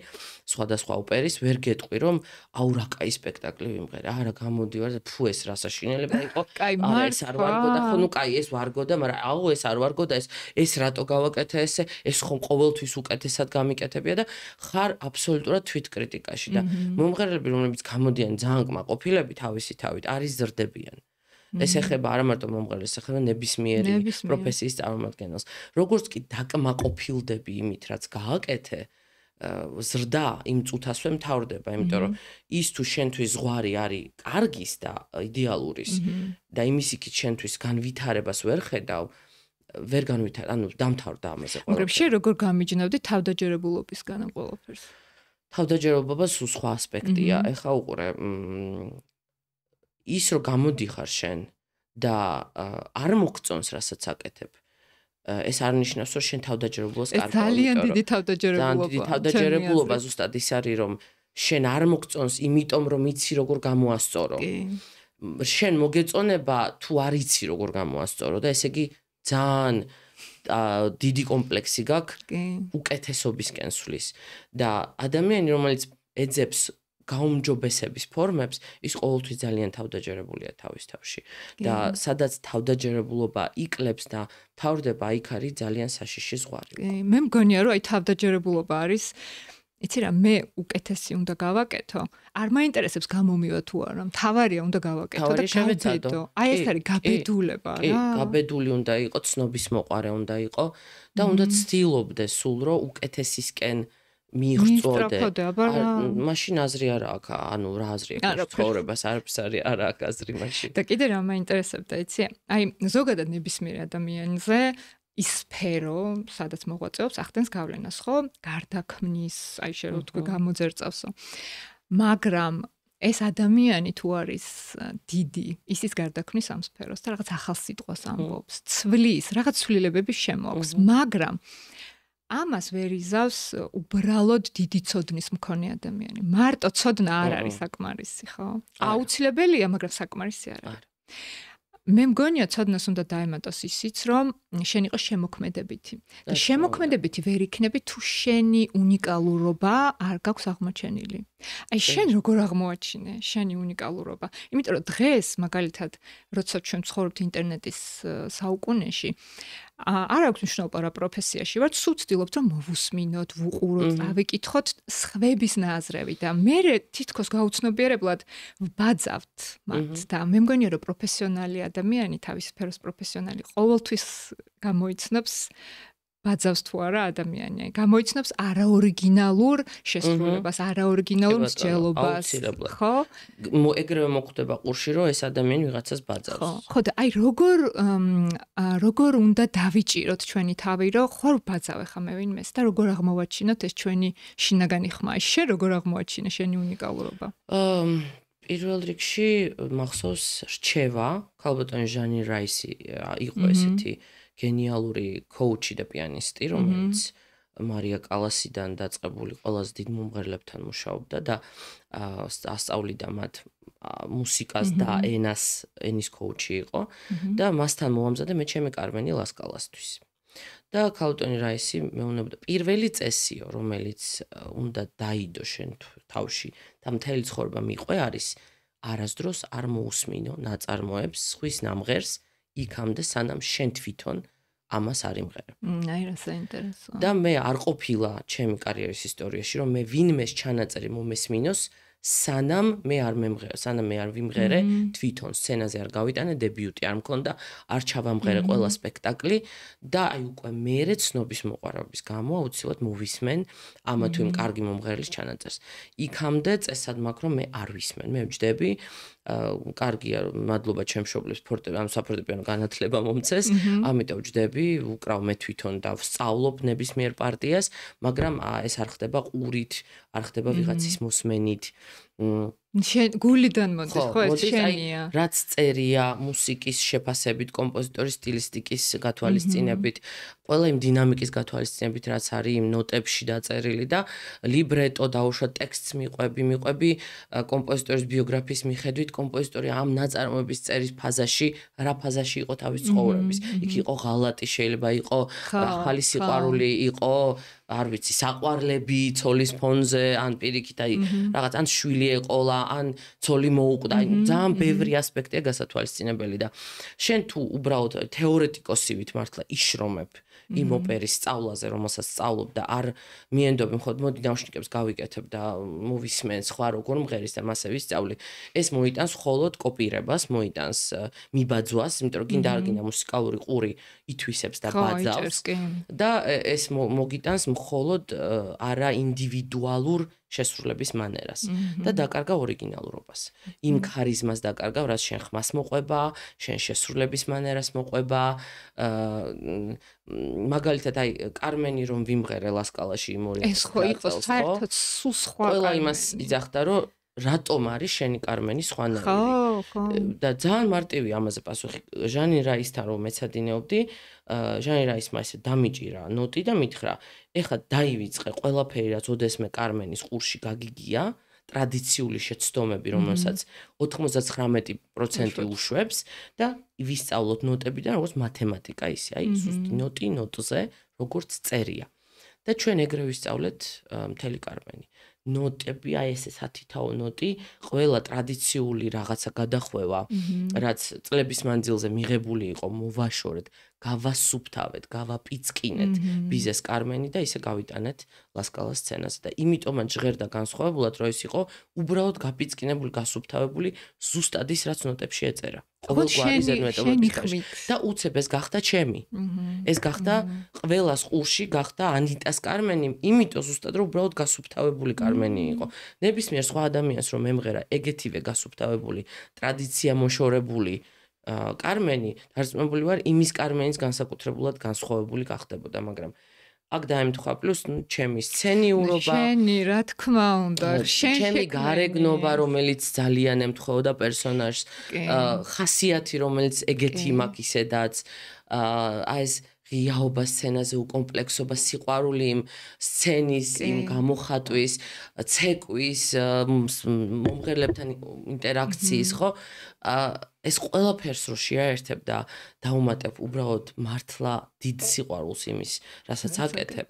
სხვადასხვა ოპერის, ვერ გეტყვი, რომ აუ რა კაი სპექტაკლი ვიმღერე. არა, გამოდივარ და ფუ ეს რა საშინელება იყო. არა, ეს არ ვარგო და ხო, ნუ კაი, ეს ვარგო და მაგრამ აუ ეს არ ვარგო და ეს რატო გავაკეთე ესე? ეს ხომ ყოველთვის უკეთესად გამიკეთებია და ხარ აბსოლუტურად თვითკრიტიკაში და მომღერლები, რომლებიც გამოდიან ძალიან კმაყოფილები თავისი თავით, არის ზრდებიან. ეს ეხება არა მარტო მომღერლებს, ეხება ნებისმიერი პროფესიის წარმომადგენელს. როგორც კი დაკმაყოფილდები იმით, რაც გააკეთე, ზრდა იმ წუთასვე მთავრდება, იმიტომ რომ ის თუ შენთვის ზღვარი არის კარგის და იდეალურის და იმის იქით შენთვის განვითარებას ვერ ხედავ, ვერ განვითარ, ანუ დამთავრდა ამაზე ყველაფერი. მაგრამ შენ როგორ გამიჯნავდი თავდაჯერებულობისგან ამ ყველაფერს? თავდაჯერებობა სულ სხვა ასპექტია. ეხლა უყურე, ის რომ გამოდიხარ შენ და არ მოგწონს რასაც აკეთებ. ეს არ ნიშნავს, რომ შენ თავდაჯერებულობას კარგავ. ძალიან დიდი თავდაჯერებულობა. ძალიან დიდი თავდაჯერებულობა ზუსტად ის არის, რომ შენ არ მოგწონს, იმიტომ რომ იცი როგორ გამოასწორო. შენ მოგეწონება თუ არ იცი როგორ გამოასწორო და ესე იგი ძალიან დიდი კომპლექსი გაქვს უკეთესობისკენ სვლის და ადამიანი რომელიც ეძებს გაუმჯობესების ფორმებს ის ყოველთვის ძალიან თავდაჯერებულია თავის თავში და სადაც თავდაჯერებულობა იკლებს და თავდება იქ არის ძალიან საშიში ზღვარი. მე მგონია რომ აი თავდაჯერებულობა არის იცი რა მე უკეთესი უნდა გავაკეთო არ მაინტერესებს გამომივა თუ არა მთავარია უნდა გავაკეთო და გავბედო აი ეს არის გაბედულება რა გაბედული უნდა იყო ცნობის მოყარე უნდა იყო და უნდა ცდილობდე სულ რომ უკეთესისკენ მიიღწოდე მაშინ აზრი არ აქვს ანუ რა აზრი აქვს ცხოვრებას არაფერს არ აქვს აზრი მაშინ და კიდე რა მაინტერესებდა იცი აი ზოგადად ნებისმიერ ადამიანზე ის სფერო, სადაც მოღვაწეობს, ახდენს გავლენას, ხო? გარდაქმნის, აი შე რო თქვი გამოძერწავსო. მაგრამ ეს ადამიანი თუ არის დიდი, ისიც გარდაქმნის ამ სფეროს და რაღაც ახალ სიტყვას ამბობს, ცვლის, რაღაც ცვლილებები შემოაქვს, მაგრამ ამას ვერ იზავს უბრალოდ დიდი ცოდნის მქონე ადამიანი. მარტო ცოდნა არ არის საკმარისი, ხო? აუცილებელია, მაგრამ საკმარისი არ არის. მე მგონია ცოდნას უნდა დაემატოს ისიც, რომ შენ იყო შემოქმედებითი. და შემოქმედებითი ვერ იქნები თუ შენი უნიკალურობა არ გაქვს აღმოჩენილი. აი შენ როგორ აღმოაჩინე შენი უნიკალურობა? იმიტომ რომ დღეს მაგალითად, როცა ჩვენ ცხოვრობთ ინტერნეტის საუკუნეში, არ აქვს მნიშვნელობა რა პროფესიაში ვართ, სულ ვცდილობთ რომ მოვუსმინოთ, ვუყუროთ, ავიკითხოთ სხვების ნაზრები და მე თითქოს გაუცნობიერებლად ვბაძავთ მათ და მე მგონია რომ პროფესიონალი ადამიანი თავის სფეროს პროფესიონალი ყოველთვის გამოიცნობს ბაძავს თუ არა ადამიანი. გამოიცნობს არაორიგინალურ შესრულებას, არაორიგინალურ მსჯელობას. ხო? ეგრევე მოხდება ყურში, რომ ეს ადამიანი ვიღაცას ბაძავს. ხო და აი როგორ უნდა დავიჭიროთ ჩვენი თავი, რომ ხوار ბაძავ ხა მე ვინმეს და როგორ აღმოვაჩინოთ ეს ჩვენი შინაგანი ხმა. შენ როგორ აღმოაჩინე შენი უნიკალურობა? პირველ რიგში მახსოვს რჩევა, ქალბატონი ჟანი რაისი იყო ესეთი გენიალური კოუჩი და პიანისტი, რომელიც მარია კალასიდან დაწყებული ყველაზე დიდ მომღერლებთან მუშაობდა და ასწავლიდა მათ მუსიკას და ენის კოუჩი იყო და მასთან მოამზადე მე ჩემი კარმენი ლასკალასთვის. და ქალბატონი რაისი მეუბნებოდა პირველი წესიო, რომელიც უნდა დაიდო შენ თავში და მთელი ცხოვრება მიყვე არის არასდროს არ მოусმინო ნაწარმოებს სხვის ნამღერს იქამდე სანამ შენ თვითონ ამას არ იმღერებ. აი რა საინტერესოა. და მე არ ყოფილა ჩემი კარიერის ისტორიაში რომ მე ვინმეს ჩანაწერი მომესმინოს სანამ მე არ მემღერე, სანამ მე არ ვიმღერე თვითონ სცენაზე არ გავიტანე, დებიუტი არ მქონდა, არ ჩავამღერე ყველა სპექტაკლი და აი უკვე მერე ცნობის მოყვარების გამო აუცილებლად მოვისმენ ამა თუ იმ კარგი მომღერლის ჩანაწერს. იქამდე წესად მაქვს რომ მე არ ვისმენ, მე ვჯდები კარგია მადლობა ჩემ მშობლებს საფორტეპიანო განათლება მომცეს, ამიტომ ვჯდები, უკრავ მე თვითონ და ვსწავლობ ნებისმიერ პარტიას, მაგრამ ეს არ ხდება ყურით, არ ხდება ვიღაცის მოსმენით. შენ გულიდან მოდის, ხო, ეს შენია. რაც წერია მუსიკის შეფასებით, კომპოზიტორის სტილისტიკის გათვალისწინებით, ყველა იმ დინამიკის გათვალისწინებით, რაც არის იმ ნოტებში დაწერილი და ლიბრეტო დაუშვა ტექსტს მიყვები კომპოზიტორის ბიოგრაფიის მიხედვით, კომპოზიტორი ამ ნაწარმოების წერის ფაზაში, რა ფაზაში იყო თავის ცხოვრების. იქ იყო ღალატი, შეიძლება იყო ახალი სიყვარული, იყო არ ვიცი, საყვარლები ცოლის ფონზე, ან პირიქით აი რაღაც ან შვილი ეყოლა, ან ცოლი მოუკვდა, აი ძალიან ბევრი ასპექტია გასათვალისწინებელი და შენ თუ უბრალოდ თეორეტიკოსივით მართლა იშრომებ იმ ოპერის სწავლაზე, რომელსაც სწავლობ და არ მიენდობი მხოლოდ მოდი ნაუშნიკებს გავიკეთებ და მოვისმენ სხვა როგორ მღერის და მასე ვისწავლი. ეს მოიტანს მხოლოდ კოპირებას, მოიტანს მიბაძვას, იმიტომ რომ გინდა არ გინდა მუსიკალური ყური ითვისებს და ბაძავს და ეს მოგიტანს მხოლოდ არა ინდივიდუალურ შესრულების მანერას და დაკარგა ორიგინალურობას. იმ ქარიზმას დაკარგა, რაც შენ ხმას მოყვება, შენ შესრულების მანერას მოყვება. მაგალითად, აი, კარმენი რომ ვიმღერე ლასკალაში იმ ორი ეს ხო იყო საერთოდ სულ სხვა. ყველა იმას იძახდა, რომ რატომ არის შენი კარმენი სხვანაირი? ხო. და ძალიან მარტივი ამაზე პასუხი. ჟანი რაისთან რომ მეცადინეობდი, ჟანი რაისმა ესე დამიჭირა ნოტი და მითხრა, ეხლა დაივიწყე ყველაფერი, რაც ოდესმე კარმენის ყურში გაგიგია, ტრადიციული შეცდომები, რომელსაც 99% უშვებს და ვისწავლოთ ნოტებიდან, როგორც მათემატიკა ისე, აი, ზუსტი ნოტი ნოტზე, როგორც წერია. და ჩვენ ეგრე ვისწავლეთ მთელი კარმენი. ნოტები, აი ესე სათითაო ნოტი, ყველა ტრადიციული რაღაცა გადახვევა, რაც წლების მანძილზე მიღებული იყო, მოვაშორეთ, გავასუფთავეთ, გავაპიცკინეთ ბიზეს კარმენი და ისე გავიტანეთ ლასკალას სცენაზე და იმიტომაც ჟღერდა განსხვავებულად, რომ ეს იყო უბრალოდ გაპიცკინებული, გასუფთავებული ზუსტად ის, რაც ნოტებში ეწერა. ყოველგვარი ზედმეტობებით და უცებ ეს გახდა ჩემი. ეს გახდა ყველას ყურში გახდა ანიტას კარმენი, იმიტომ ზუსტად რომ უბრალოდ გასუფთავებული კარმენი იყო. ნებისმიერ სხვა ადამიანს რომ ემღერა ეგეთივე გასუფთავებული, ტრადიცია მოშორებული კარმენი, დარწმუნებული ვარ, იმის კარმენის განსაკუთრებულად განსხვავებული გახდებოდა, მაგრამ აქ დაემთხვა პლუს ჩემი სცენიურობა, შენი, რა თქმა უნდა, ჩემი გარეგნობა, რომელიც ძალიან ემთხვეოდა პერსონაჟს, ხასიათი, რომელიც ეგეთი მაქვს ისედაც, აი ეს ღიაობა სცენაზე, უკომპლექსობა, სიყვარული იმ სცენის, იმ გამოხატვის, ცეკვის, მომღერლებთან ინტერაქციის, ხო? ეს ყველაფერს რო შეაერთებ და დაუმატებ უბრალოდ მართლა დიდ სიყვარულს იმის, რასაც აკეთებ,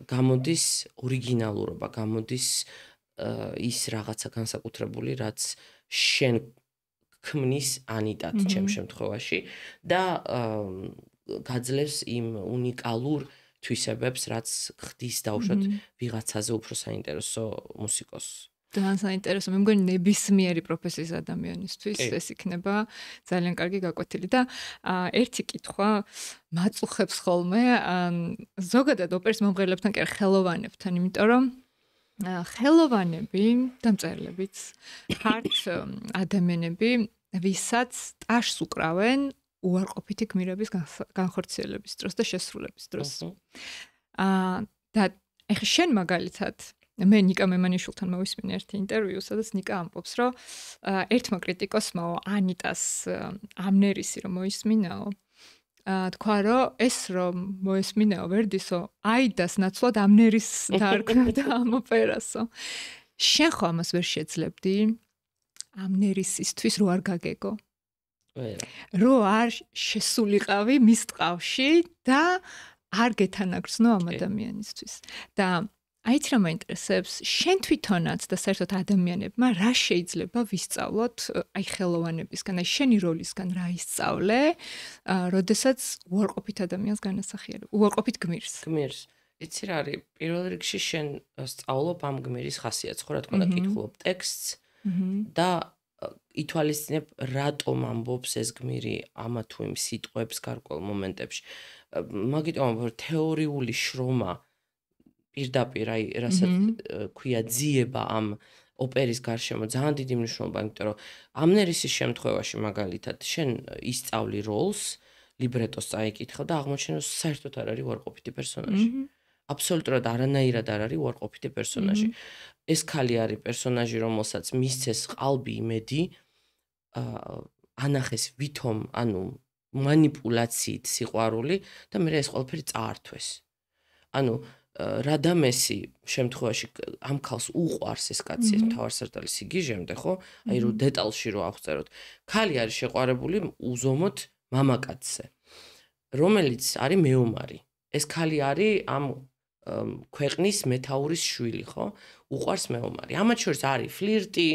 გამოდის ორიგინალურობა, გამოდის ის რაღაცა განსაკუთრებული, რაც შენ ქმნის ანიტად ჩემ შემთხვევაში და გაძლევს იმ უნიკალურ თვისებებს, რაც ხდის დაუშვათ ვიღაცაზე უფრო საინტერესო მუსიკოსს. ძალიან საინტერესო, მე მგონი ნებისმიერი პროფესიის ადამიანისთვის ეს იქნება ძალიან კარგი გაკვეთილი და ერთი კითხვა მაწუხებს ხოლმე ზოგადად ოპერის მომღერლებთან კი ხელოვანებთან, იმიტომ რომ ხელოვანები და მწერლებიც ხართ ადამიანები, ვისაც ტაშს უკრავენ უარყოფითი გმირების განხორციელების დროს და შესრულების დროს. და ეხლა შენ მაგალითად მე ნიკა მემანიშვილთან მოვისმინე ერთი ინტერვიუ, სადაც ნიკა ამბობს, რომ ერთმა კრიტიკოსმა ანიტას ამნერისი რომ მოისმინაო, თქვა, რომ ეს რომ მოისმინაო ვერდისო, აიდას ნაცვლად ამნერის დაარქმევდა ამ ოპერასო. შენ ხო ამას ვერ შეძლებდი? ამნერისისთვის რო არ გაგეგო? რო არ შესულიყავი მის ტყავში და არ გეთანაგრძნო ამ ადამიანისთვის. და აიც რა მაინტერესებს, შენ თვითონაც და საერთოდ ადამიანებმა რა შეიძლება ვისწავლოთ აი ხელოვანებისგან, აი შენი როლისგან რა ისწავლე, როდესაც უარყოფით ადამიანს განასახიერებ, უარყოფით გმირს. იცი რა არის, პირველ რიგში შენ სწავლობ ამ გმირის ხასიათს, ხო რა თქმა უნდა, კითხულობ ტექსტს და ითვალისწინებ რატომ ამბობს ეს გმირი ამა თუ იმ სიტყვებს გარკვეულ მომენტებში. მაგიტომ რომ თეორიული შრომა პირდაპირ აი რასაც ქვია ძიება ამ ოპერის გარშემო ძალიან დიდი მნიშვნელობა, იმიტომ რომ ამნერისის შემთხვევაში მაგალითად შენ ისწავლი როლს, ლიბრეტოს წაიკითხავ და აღმოჩენ რომ საერთოდ არ არის უარყოფითი პერსონაჟი. აბსოლუტურად არანაირად არ არის უარყოფითი პერსონაჟი. ეს ქალი არის პერსონაჟი, რომელსაც მისცეს ყალბი იმედი, ანახეს ვითომ, ანუ манипуляციით სიყვარული და მე ეს ყველაფერი წაართვეს. ანუ რადამესი შემთხვევაში ამ ქალს უყვარს ეს კაცი, ეს მთავარსარდალი სიგიჟემდე, ხო? აი რო დეტალში რო აღწეროთ. ქალი არის შეყვარებული უზომოდ მამაკაცზე, რომელიც არის მეომარი. ეს ქალი არის ამ ქვეყნის მეთაურის შვილი, ხო? უყვარს მეომარი. ამათ შორის არის ფლირტი,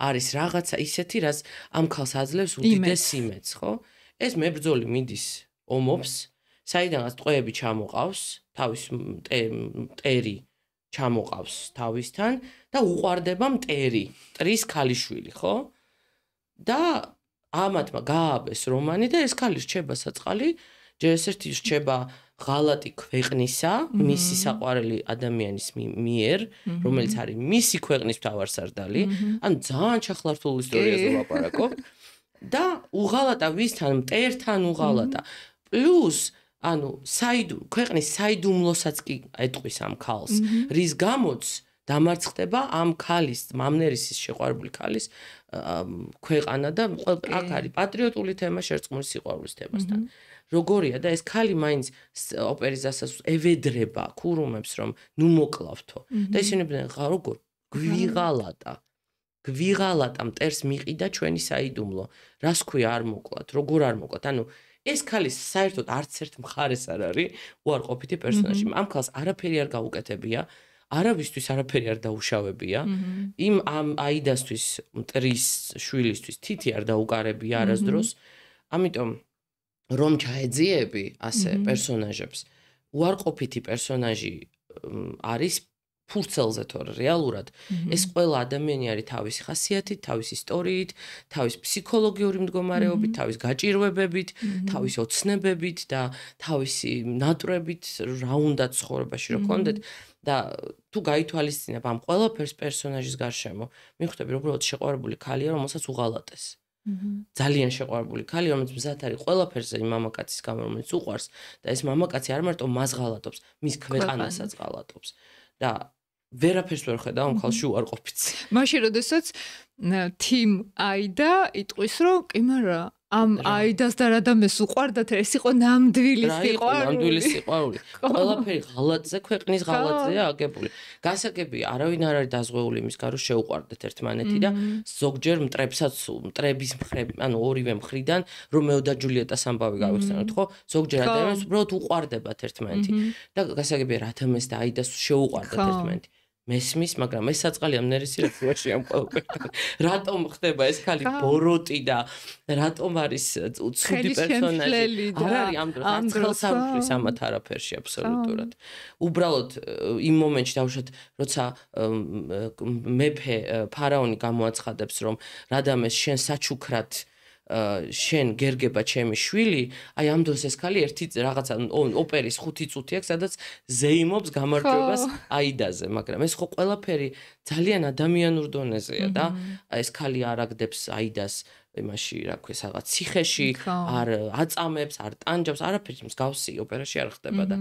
არის რაღაცა ისეთი, რაც ამ ქალს აძლევს უდიდეს იმედს, ხო? ეს მებრძოლი მიდის ომობს, საიდანაც ტყვეები ჩამოყავს, თავის მტერი ჩამოყავს თავისთან და უყვარდება მტერი, მტრის ქალიშვილი, ხო? და ამათმა გააბეს რომანი და ეს ქალი რჩება საწყალი ჯერ ერთი რჩება ღალატი ქვეყნისა, მისი საყვარელი ადამიანის მიერ, რომელიც არის მისი ქვეყნის მთავარსარდალი, ანუ ძალიან ჩახლართულ ისტორიაზე ვლაპარაკობ და უღალატა ვისთან, მტერთან უღალატა. პლუს ანუ ქვეყნის საიდუმლოსაც კი ეტყვის ამ ქალს, რის გამოც დამარცხდება ამ ქალის, მამნერისის შეყვარებული ქალის ქვეყანა და აქ არის პატრიოტული თემა შერწყმული სიყვარულის თემასთან. როგორია და ეს ქალი მაინც ოპერის დასასრულს ევედრება ქურუმებს რომ ნუ მოკლავთო და ისინი როგორ გვიღალატა მტერს მიყიდა ჩვენი საიდუმლო რას ქვია არ მოკლათ როგორ არ მოკლათ ანუ ეს ქალი საერთოდ არც ერთ მხარეს არ არის უარყოფითი პერსონაჟი ამ ქალს არაფერი არ გაუკეთებია არავისთვის არაფერი არ დაუშავებია იმ ამ აიდასთვის მტრის შვილისთვის თითი არ დაუკარებია არასდროს ამიტომ რომ ჩაეძიები ასე პერსონაჟებს უარყოფითი პერსონაჟი არის ფურცელზე თორე რეალურად ეს ყველა ადამიანი არის თავისი ხასიათით, თავისი ისტორიით, თავისი ფსიქოლოგიური მდგომარეობით, თავის გაჭირვებებით, თავის ოცნებებით და თავისი ნატვრებით რა უნდა ცხოვრებაში რო კონდეთ და თუ გაითვალისწინებ ამ ყველაფერს პერსონაჟის გარშემო, მიხვდები რომ უბრალოდ შეყვარებული ქალია, რომელსაც უღალატეს. ძალიან შეყვარებული ქალი, რომელიც მზად არის ყველაფერზე იმ მამაკაცის გამო, რომელიც უყვარს და ეს მამაკაცი არ მარტო მას ღალატობს, მის ქვეყანასაც ღალატობს და ვერაფერს ვერ ხედავ ამ ქალში უარყოფითს. მაშინ როდესაც თიმ აიდა იტყვის რომ კი მარა ამ აიდას და რადამეს უყვარდათ ეს იყო ნამდვილი სიყვარული. ყველაფერი ღალატზე, ქვეყნის ღალატზეა აგებული. გასაგებია, არავინ არ არის დაზღვეული იმის გარო შეუყვარდეთ ერთმანეთი და ზოგჯერ მტრების მხრები, ანუ ორივე მხრიდან რომეო და ჯულიეტას ამბავი გავიხსენოთ, ხო? ზოგჯერ ადამიანს უბრალოდ უყვარდებათ ერთმანეთი და გასაგებია, რადამეს და აიდას შეუყვარდათ ერთმანეთი. მესმის, მაგრამ ეს საწყალია მნერისირებაში ამ ყველაფერთან. რატომ ხდება ეს ქალი ბოროტი და რატომ არის ცუდი პერსონაჟი? არ არის ამ დროს არც ხელს არ უშლის ამათ არაფერში აბსოლუტურად. უბრალოდ იმ მომენტში დავუშვათ, როცა მეფე ფარაონი გამოაცხადებს, რომ რადამეს შენ საჩუქრად შენ გერგება ჩემი შვილი, აი ამ დროს ეს ქალი ერთი რაღაცა ოპერის 5 წუთი აქვს, სადაც ზეიმობს გამარჯვებას აიდაზე, მაგრამ ეს ხო ყველაფერი ძალიან ადამიანურ დონეზეა და ეს ქალი არ აგდებს აიდას იმაში, რა ქვია, რაღაც ციხეში, არ აწამებს, არ ტანჯავს, არაფერი მსგავსი ოპერაში არ ხდება და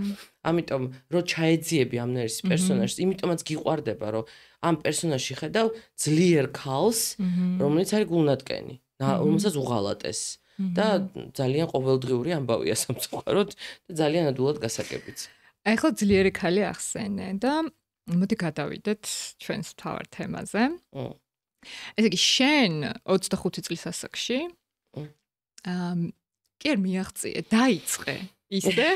ამიტომ რო ჩაეძიები ამ ნერის პერსონაჟს, იმიტომაც გიყვარდება, რომ ამ პერსონაჟში ხედავ ძლიერ ქალს, რომელიც არის გულნატკენი. რომელსაც უღალატეს და ძალიან ყოველდღიური ამბავია სამწუხაროდ და ძალიან ადვილად გასაგებიც. აი ხო ძლიერი ქალი ახსენე და მოდი გადავიდეთ ჩვენს მთავარ თემაზე. ესე იგი შენ 25 წლის ასაკში კი არ მიაღწიე, დაიწყე ისე,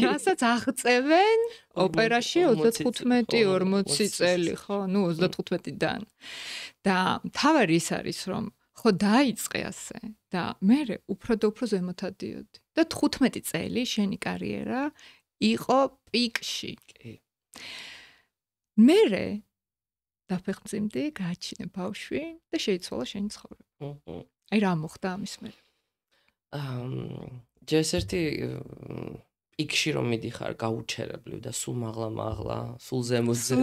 რასაც აღწევენ ოპერაში 35-40 წელი, ხო? ნუ 35-დან. და თავარი ის არის, რომ ხო დაიწყე ასე და მე უფრო და უფრო ზემოთ ადიოდი. და 15 წელი შენი კარიერა იყო პიკში. მე დაფეხმძიმდი, გააჩინე ბავშვი და შეიცვალა შენი ცხოვრება. აი რა მოხდა ამის მერე? ჯერ ერთი პიკში რომ მიდიხარ გაუჩერებლივ და სულ მაღლა, სულ ზემოზე.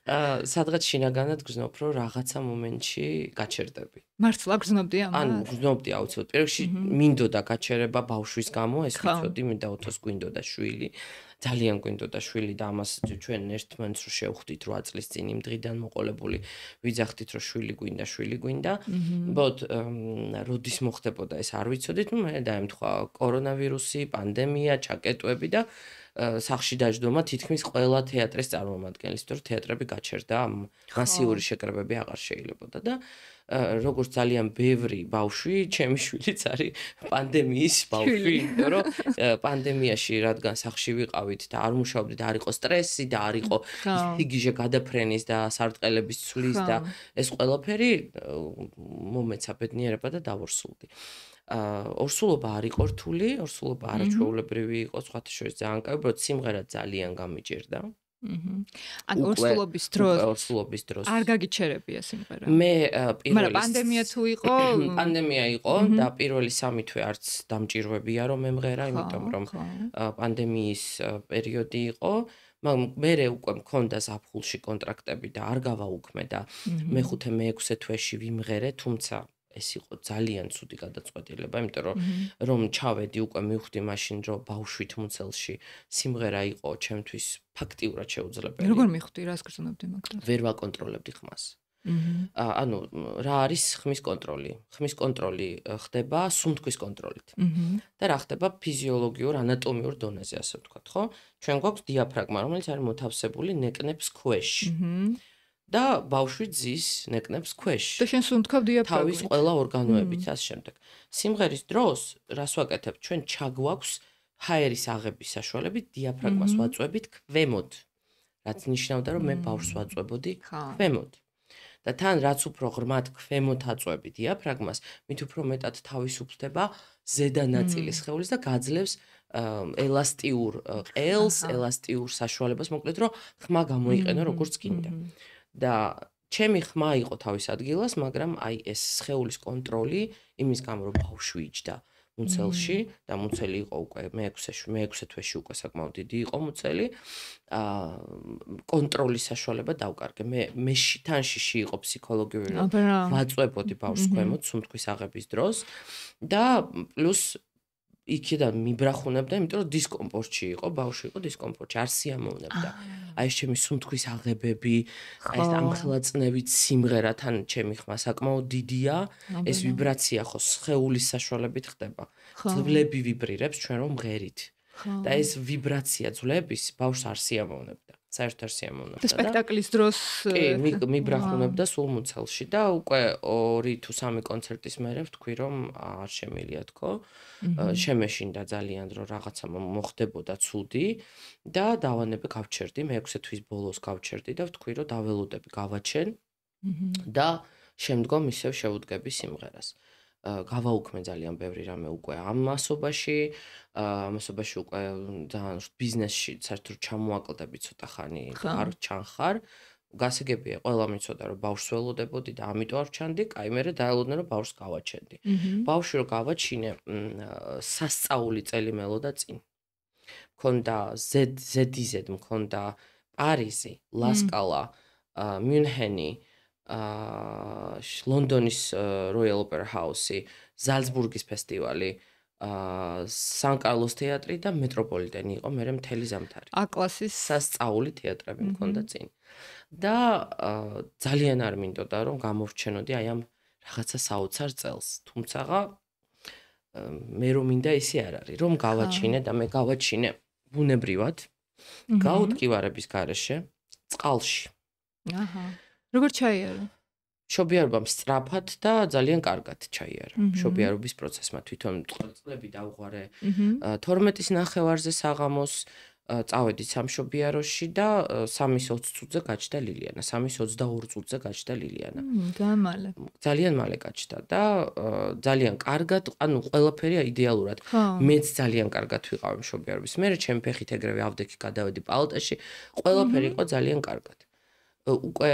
სადღაც შინაგანად გრძნობ, რომ რაღაცა მომენტში გაჩერდები. მართლა გრძნობდი ამას? ანუ გრძნობდი აუცილებლად. პირველში მინდოდა გაჩერება ბავშვის გამო, ეს ვიცოდი, მინდა ოთოს გვინდოდა შვილი. ძალიან გვინდოდა შვილი და ამას ჩვენ ერთმანეთს რო შევხვდით 8 წლის წინ იმ დღიდან მოყოლებული ვიძახდით რომ შვილი გვინდა. ბოდ როდის მოხდებოდა ეს არ ვიცოდით, მე დაემთხვა კორონავირუსი, პანდემია, ჩაკეტვები და სახში დაждდომა თითქმის ყველა თეატრის წარმომადგენლის, თორე თეატრები გაჩერდა, მასიური შეკრებები აღარ შეიძლებოდა და როგორც ძალიან ბევრი ბავშვი, ჩემი შვილიც არის პანდემიის ბავშვი, იმიტომ რომ პანდემიაში რადგან სახში ვიყავით და არ მუშაობდით, არ იყო სტრესი და არ იყო ისიგიჟე გადაფრენის და სარტყელების ცვლის და ეს ყველაფერი მომეცა ბედნიერება და დავორსულდი. ორსულობა არ იყო რთული, ორსულობა არაჩვეულებრივი იყო, სხვათა შორის ძალიან კაი, უბრალოდ სიმღერა ძალიან გამიჭირდა. ან ორსულობის დროს. ორსულობის დროს. არ გაგიჩერებია სიმღერა. მე პირველი მაგრამ პანდემია თუ იყო, პანდემია იყო და პირველი 3 თვე არც დამჭირვებია რომ მემღერა, იმიტომ რომ პანდემიის პერიოდი იყო. მე უკვე მქონდა ზაფხულში კონტრაქტები და არ გავაუქმე და მეხუთე მეექვსე თვეში ვიმღერე, თუმცა ეს იყო ძალიან ცუდი გადაწყვეტილება, იმიტომ რომ ჩავედი უკვე მივხვდი მაშინ რომ ბავშვით მუცელში სიმღერა იყო ჩემთვის ფაქტიურად შეუძლებელი. როგორ მივხვდი, რას გრძნობდი მაგას? ვერ ვაკონტროლებდი ხმას. ანუ რა არის ხმის კონტროლი? ხმის კონტროლი ხდება სუნთქვის კონტროლით. და რა ხდება ფიზიოლოგიურ, ანატომიურ დონეზე, ასე ვთქვათ, ხო? ჩვენ გვაქვს დიაფრაგმა, რომელიც არის მოთავსებული ნეკნებს ქვეშ. და ბავშვი ძის ნეკნებს ქვეშ. და შენ სუნთქავ დიაფრაგმით. თავის ყველა ორგანოებით ასე შემდეგ. სიმღერის დროს რას ვაკეთებ? ჩვენ ჩაგვაქვს ჰაერის აღების საშუალებით დიაფრაგმას ვაწვევით ქვემოთ. რაც ნიშნავდა რომ მე ბავშვს ვაწვევოდი ქვემოთ. და თან რაც უფრო ღრმად ქვემოთ აწვევი დიაფრაგმას, მით უფრო მეტად თავისუფლდება ზედა ნაწილის სხეულის და გაძლევს ელასტიურ ყელს, ელასტიურ საშუალებას, მოკლედ რომ ხმა გამოიყენო როგორც გინდა. და ჩემი ხმა იყო თავის ადგილას, მაგრამ აი ეს სხეულის კონტროლი იმის გამო რომ ბავშვი იჯდა მუცელში და მუცელი იყო უკვე მეექვსე თვეში უკვე საკმაოდ დიდი იყო მუცელი. კონტროლის საშუალება დავკარგე. მე თანშიში იყო ფსიქოლოგიური რომ ვაწვევოდი ბავშვს ქვემოთ სუნთქვის აღების დროს და პლუს იქიდან მიბრახუნებდა, იმიტომ რომ დისკომფორტში იყო, ბავშვი იყო დისკომფორტში, არ სიამოვნებდა. აი ეს ჩემი სუნთქვის აღებები, აი ეს ამხელაწნევით სიმღერათან ჩემი ხმა საკმაოდ დიდია, ეს ვიბრაცია ხო სხეულის საშუალებით ხდება. ძვლები ვიბრირებს ჩვენ რომ მღერით. და ეს ვიბრაცია ძვლების ბავშვს არ სიამოვნებდა. საერთოდ არ სიამოვნებდა. და სპექტაკლის დროს მიბრახუნებდა სულ მუცელში და უკვე 2 თუ 3 კონცერტის მერე ვთქვი რომ არ შემილია თქო. შემეშინდა ძალიან რომ რაღაცა მოხდებოდა ცუდი და დავანებე გავჩერდი, მე-6 თვის ბოლოს გავჩერდი და ვთქვი რომ დაველოდები გავაჩენ და შემდგომ ისევ შევუდგები სიმღერას. გავაუქმე ძალიან ბევრი რამე უკვე ამ მასობაში უკვე ძალიან ბიზნესში საერთოდ ჩამოაკლდები ცოტა ხანი არ ჩანხარ. გასაგებია, ყველა მიცოდა რომ ბავშვს ველოდებოდი და ამიტომ არ ჩანდი, კაი მერე დაელოდნენ რომ ბავშვს გავაჩენდი. ბავშვი რომ გავაჩინე, სასწაული წელი მელოდა წინ. მქონდა ზედიზედ მქონდა პარიზი, ლასკალა, მიუნჰენი, ლონდონის როიალ ოპერა ჰაუსი, ზალცბურგის ფესტივალი, სან-კარლოს თეატრი და მეტროპოლიტენი იყო მერე მთელი ზამთარი. A-კლასის სასწაული თეატრები მქონდა წინ. და ძალიან არ მინდოდა რომ გამოვრჩენოდი აი ამ რაღაცა საოცარ წელს. თუმცა მე რომ მინდა ისე არ არის, რომ გავაჩინე და მე გავაჩინე ბუნებრივად, გაუტკივარების გარეშე, წყალში. როგორ ჩაიარა? მშობიარობამ სწრაფად და ძალიან კარგად ჩაიარა. მშობიარობის პროცესმა თვითონ წლები დავღვარე 12-ის ნახევარზე საღამოს წავედი სამშობიაროში და 3:20 წუთზე გაჩნდა ლილიანა, 3:22 წუთზე გაჩნდა ლილიანა. გამალე. ძალიან მალე გაჩნდა და ძალიან კარგად, ანუ ყველაფერი იდეალურად. მეც ძალიან კარგად ვიყავი მშობიარობის. მე ჩემი ფეხით ეგრევე ავდექი გადავედი პალატაში, ყველაფერი იყო ძალიან კარგად. უკვე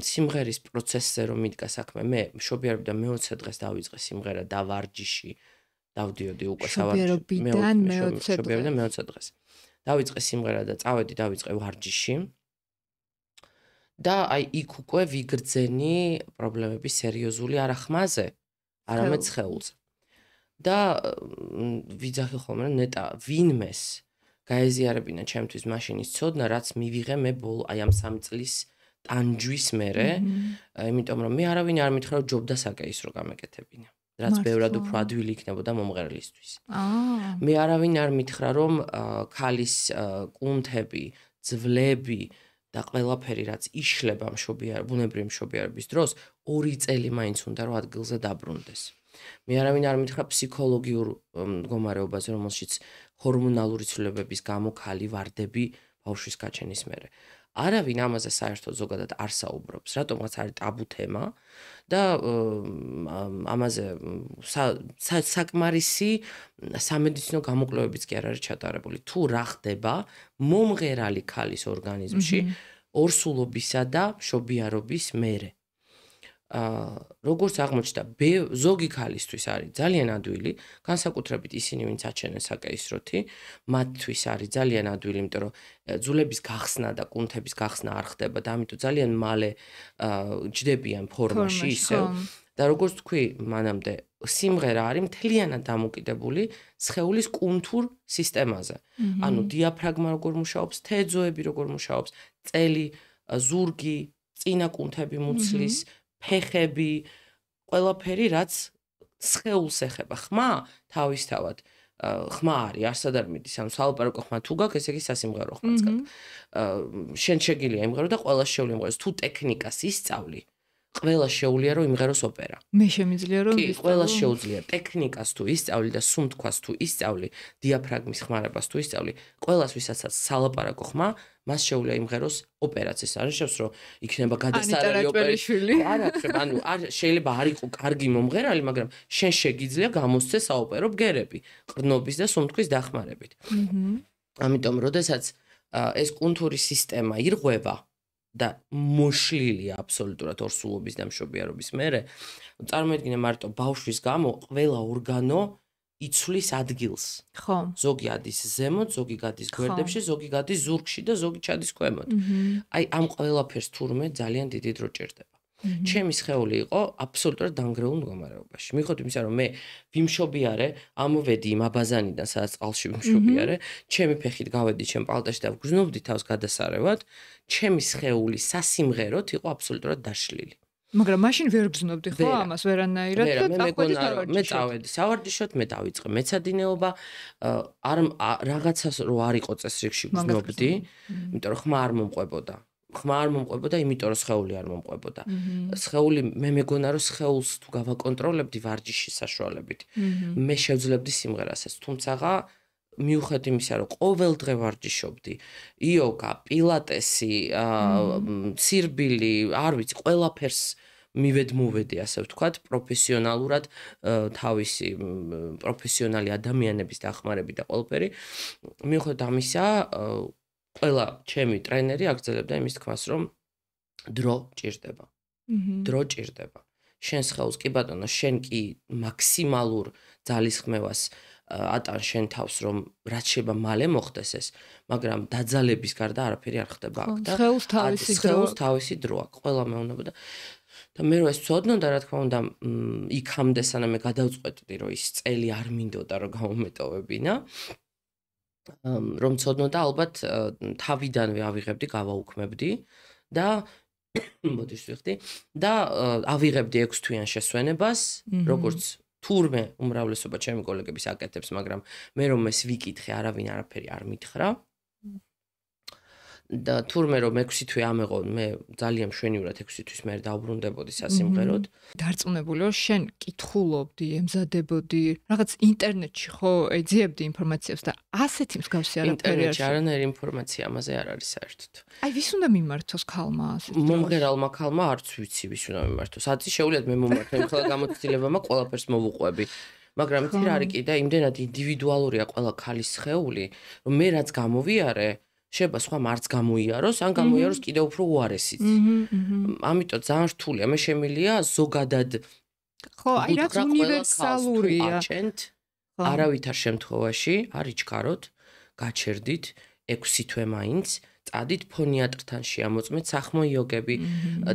სიმღერის პროცესზე რომ მიდგა საქმე, მე მშობიარობიდან მე-20 დღეს დავიწყე სიმღერა და ვარჯიში დავდიოდი უკვე მშობიარობიდან მე-20 დღეს. დავიწყე სიმღერა და დავიწყე ვარჯიში. და აი იქ უკვე ვიგრძენი პრობლემების სერიოზული არა ხმაზე, არამედ სხეულზე. და ვიძახი ხოლმე ნეტა ვინმეს გაეზიარებინა ჩემთვის მაშინის ცოდნა, რაც მივიღე მე ბოლო აი ამ 3 წლის ტანჯვის მერე, იმიტომ რომ მე არავინ არ მითხრა რომ ჯობდასაკეის რო გამეკეთებინა. რაც ბევრად უფრო ადვილი იქნებოდა მომღერლისთვის. მე არავინ არ მითხრა რომ ქალის კუნთები, ძვლები და ყველაფერი რაც იშლება ბუნებრივი მშობიარობის დროს 2 წელი მაინც უნდა რომ ადგილზე დაბრუნდეს. მე არავინ არ მითხრა ფსიქოლოგიურ მდგომარეობაზე, რომელშიც ჰორმონალური ცვლილებების გამო ქალი ვარდები ბავშვის გაჩენის მერე. არავინ ამაზე საერთოდ ზოგადად არ საუბრობს, რატომღაც არის ტაბუ თემა და ამაზე საკმარისი სამედიცინო გამოკვლევებიც კი არ არის ჩატარებული. თუ რა ხდება მომღერალი ქალის ორგანიზმში ორსულობისა და მშობიარობის მერე. როგორც აღმოჩნდა, ზოგი ქალისთვის არის ძალიან ადვილი, განსაკუთრებით ისინი, ვინც აჩენენ საკეისროთი, მათთვის არის ძალიან ადვილი, იმიტომ რომ ძულების გახსნა და კუნთების გახსნა არ ხდება და ამიტომ ძალიან მალე ჯდებიან ფორმაში ისევ. და როგორც თქვი, მანამდე სიმღერა არის მთლიანად დამოკიდებული სხეულის კუნთურ სისტემაზე. ანუ დიაფრაგმა როგორ მუშაობს, თეძოები როგორ მუშაობს, წელი, ზურგი, წინა კუნთები მუცლის ფეხები, ყველაფერი, რაც სხეულს ეხება. ხმა თავისთავად ხმა არის, არსად არ მიდის, ანუ სალაპარაკო ხმა თუ გაქვს, ესე იგი სასიმღერო ხმაც გაქვს. შენ შეგიძლია იმღერო და ყველა შეუძლია იმღეროს. თუ ტექნიკას ისწავლი, ყველა შეუძლია რომ იმღეროს ოპერა. მე შემიძლია რომ კი, ყველა შეუძლია ტექნიკას თუ ისწავლი და სუნთქვას თუ ისწავლი, დიაფრაგმის ხმარებას თუ ისწავლი, ყველას ვისაც სალაპარაკო ხმა, მას შეუძლია იმღეროს ოპერაციის. არ ნიშნავს რომ იქნება გადასარევი ოპერატორი. არა, ანუ შეიძლება არ იყო კარგი მომღერალი, მაგრამ შენ შეგიძლია გამოსცე საოპერო ბგერები, ყრნობის და სუნთქვის დახმარებით. ამიტომ, როდესაც ეს კუნთური სისტემა ირღვევა და მოშლილია აბსოლუტურად ორსულობის და მშობიარობის მერე, წარმოიდგინე მარტო ბავშვის გამო ყველა ორგანო იცვლის ადგილს. ხო. ზოგი ადის ზემოთ, ზოგი გადის გვერდებში, ზოგი გადის ზურგში და ზოგი ჩადის ქვემოთ. აი ამ ყველაფერს თურმე ძალიან დიდი დრო ჭირდება. ჩემი სხეული იყო აბსოლუტურად დანგრეულ მდგომარეობაში. მიუხედავად იმისა, რომ მე ვიმშობიარე, ამოვედი იმ აბაზანიდან, სადაც წყალში ვიმშობიარე, ჩემი ფეხით გავედი ჩემ პალტაში და ვგრძნობდი თავს გადასარევად, ჩემი სხეული სასიმღეროდ იყო აბსოლუტურად დაშლილი. მაგრამ მაშინ ვერ გრძნობდი ხო ამას ვერანაირად და მე წავედი სავარჯიშოდ, მე დავიწყე მეცადინეობა, რაღაცას რო არ იყო წესრიგში გრძნობდი, იმიტომ რომ ხმა არ მომყვებოდა. ხმა არ მომყვებოდა, იმიტომ რომ სხეული არ მომყვებოდა. სხეული მე მეგონა რომ სხეულს თუ გავაკონტროლებდი ვარჯიშის საშუალებით, მე შევძლებდი სიმღერასაც, თუმცა მიუხედავად იმისა, რომ ყოველ დღე ვარჯიშობდი, იოგა, პილატესი, სირბილი, არ ვიცი, ყველაფერს მივედმოვედი, ასე ვთქვათ, პროფესიონალურად თავისი პროფესიონალი ადამიანების დახმარებით და ყველაფერი. მიუხედავად ამისა, ყველა ჩემი ტრენერი აგრძელებდა იმის თქმას, რომ დრო ჭირდება. დრო ჭირდება. შენ სხეულს კი ბატონო, შენ კი მაქსიმალურ ძალისხმევას ატან შენ თავს, რომ რაც შეიძლება მალე მოხდეს ეს, მაგრამ დაძალების გარდა არაფერი არ ხდება აქ და სხეულს თავისი დრო აქვს. ყველა მეუბნებოდა და მე რო ეს ვცოდნოდა, რა თქმა უნდა, იქამდე სანამ მე გადავწყვეტდი, რომ ის წელი არ მინდოდა რომ გამომეტოვებინა. რომ ცოდნოდა ალბათ თავიდანვე ავიღებდი, გავაუქმებდი და მოდი ვიხდი და ავიღებდი 6 თვიან შესვენებას, როგორც თურმე უმრავლესობა ჩემი კოლეგების აკეთებს, მაგრამ მე რომ ეს ვიკითხე, არავინ არაფერი არ მითხრა. და თურმე რომ 6 თვე ამეღო, მე ძალიან მშვენივრად 6 თვის მერე დავბრუნდებოდი სასიმღეროდ. დარწმუნებული რომ შენ კითხულობდი, ემზადებოდი, რაღაც ინტერნეტში ხო ეძიებდი ინფორმაციას და ასეთი მსგავსი არაფერი არ ინტერნეტში არანაირი ინფორმაცია ამაზე არ არის საერთოდ. აი ვის უნდა მიმართოს ქალმა ასეთ? მომღერალმა ქალმა არც ვიცი ვის უნდა მიმართოს. აცი შეუძლიათ მე მომართო იმ ხელა გამოცდილებამ ყველაფერს მოვუყვები. მაგრამ იცი რა არის კი და იმდენად ინდივიდუალურია ყველა ქალის სხეული, რომ მე რაც გამოვიარე შეიძლება სხვა მარც გამოიაროს, ან გამოიაროს კიდევ უფრო უარესიც. ამიტომ ძალიან რთულია. მე შემილია ზოგადად ხო, აი რაც უნივერსალურია. არავითარ შემთხვევაში არ იჩქაროთ, გაჩერდით 6 თვე მაინც, წადით ფონიატრთან შეამოწმეთ სახმო იოგები,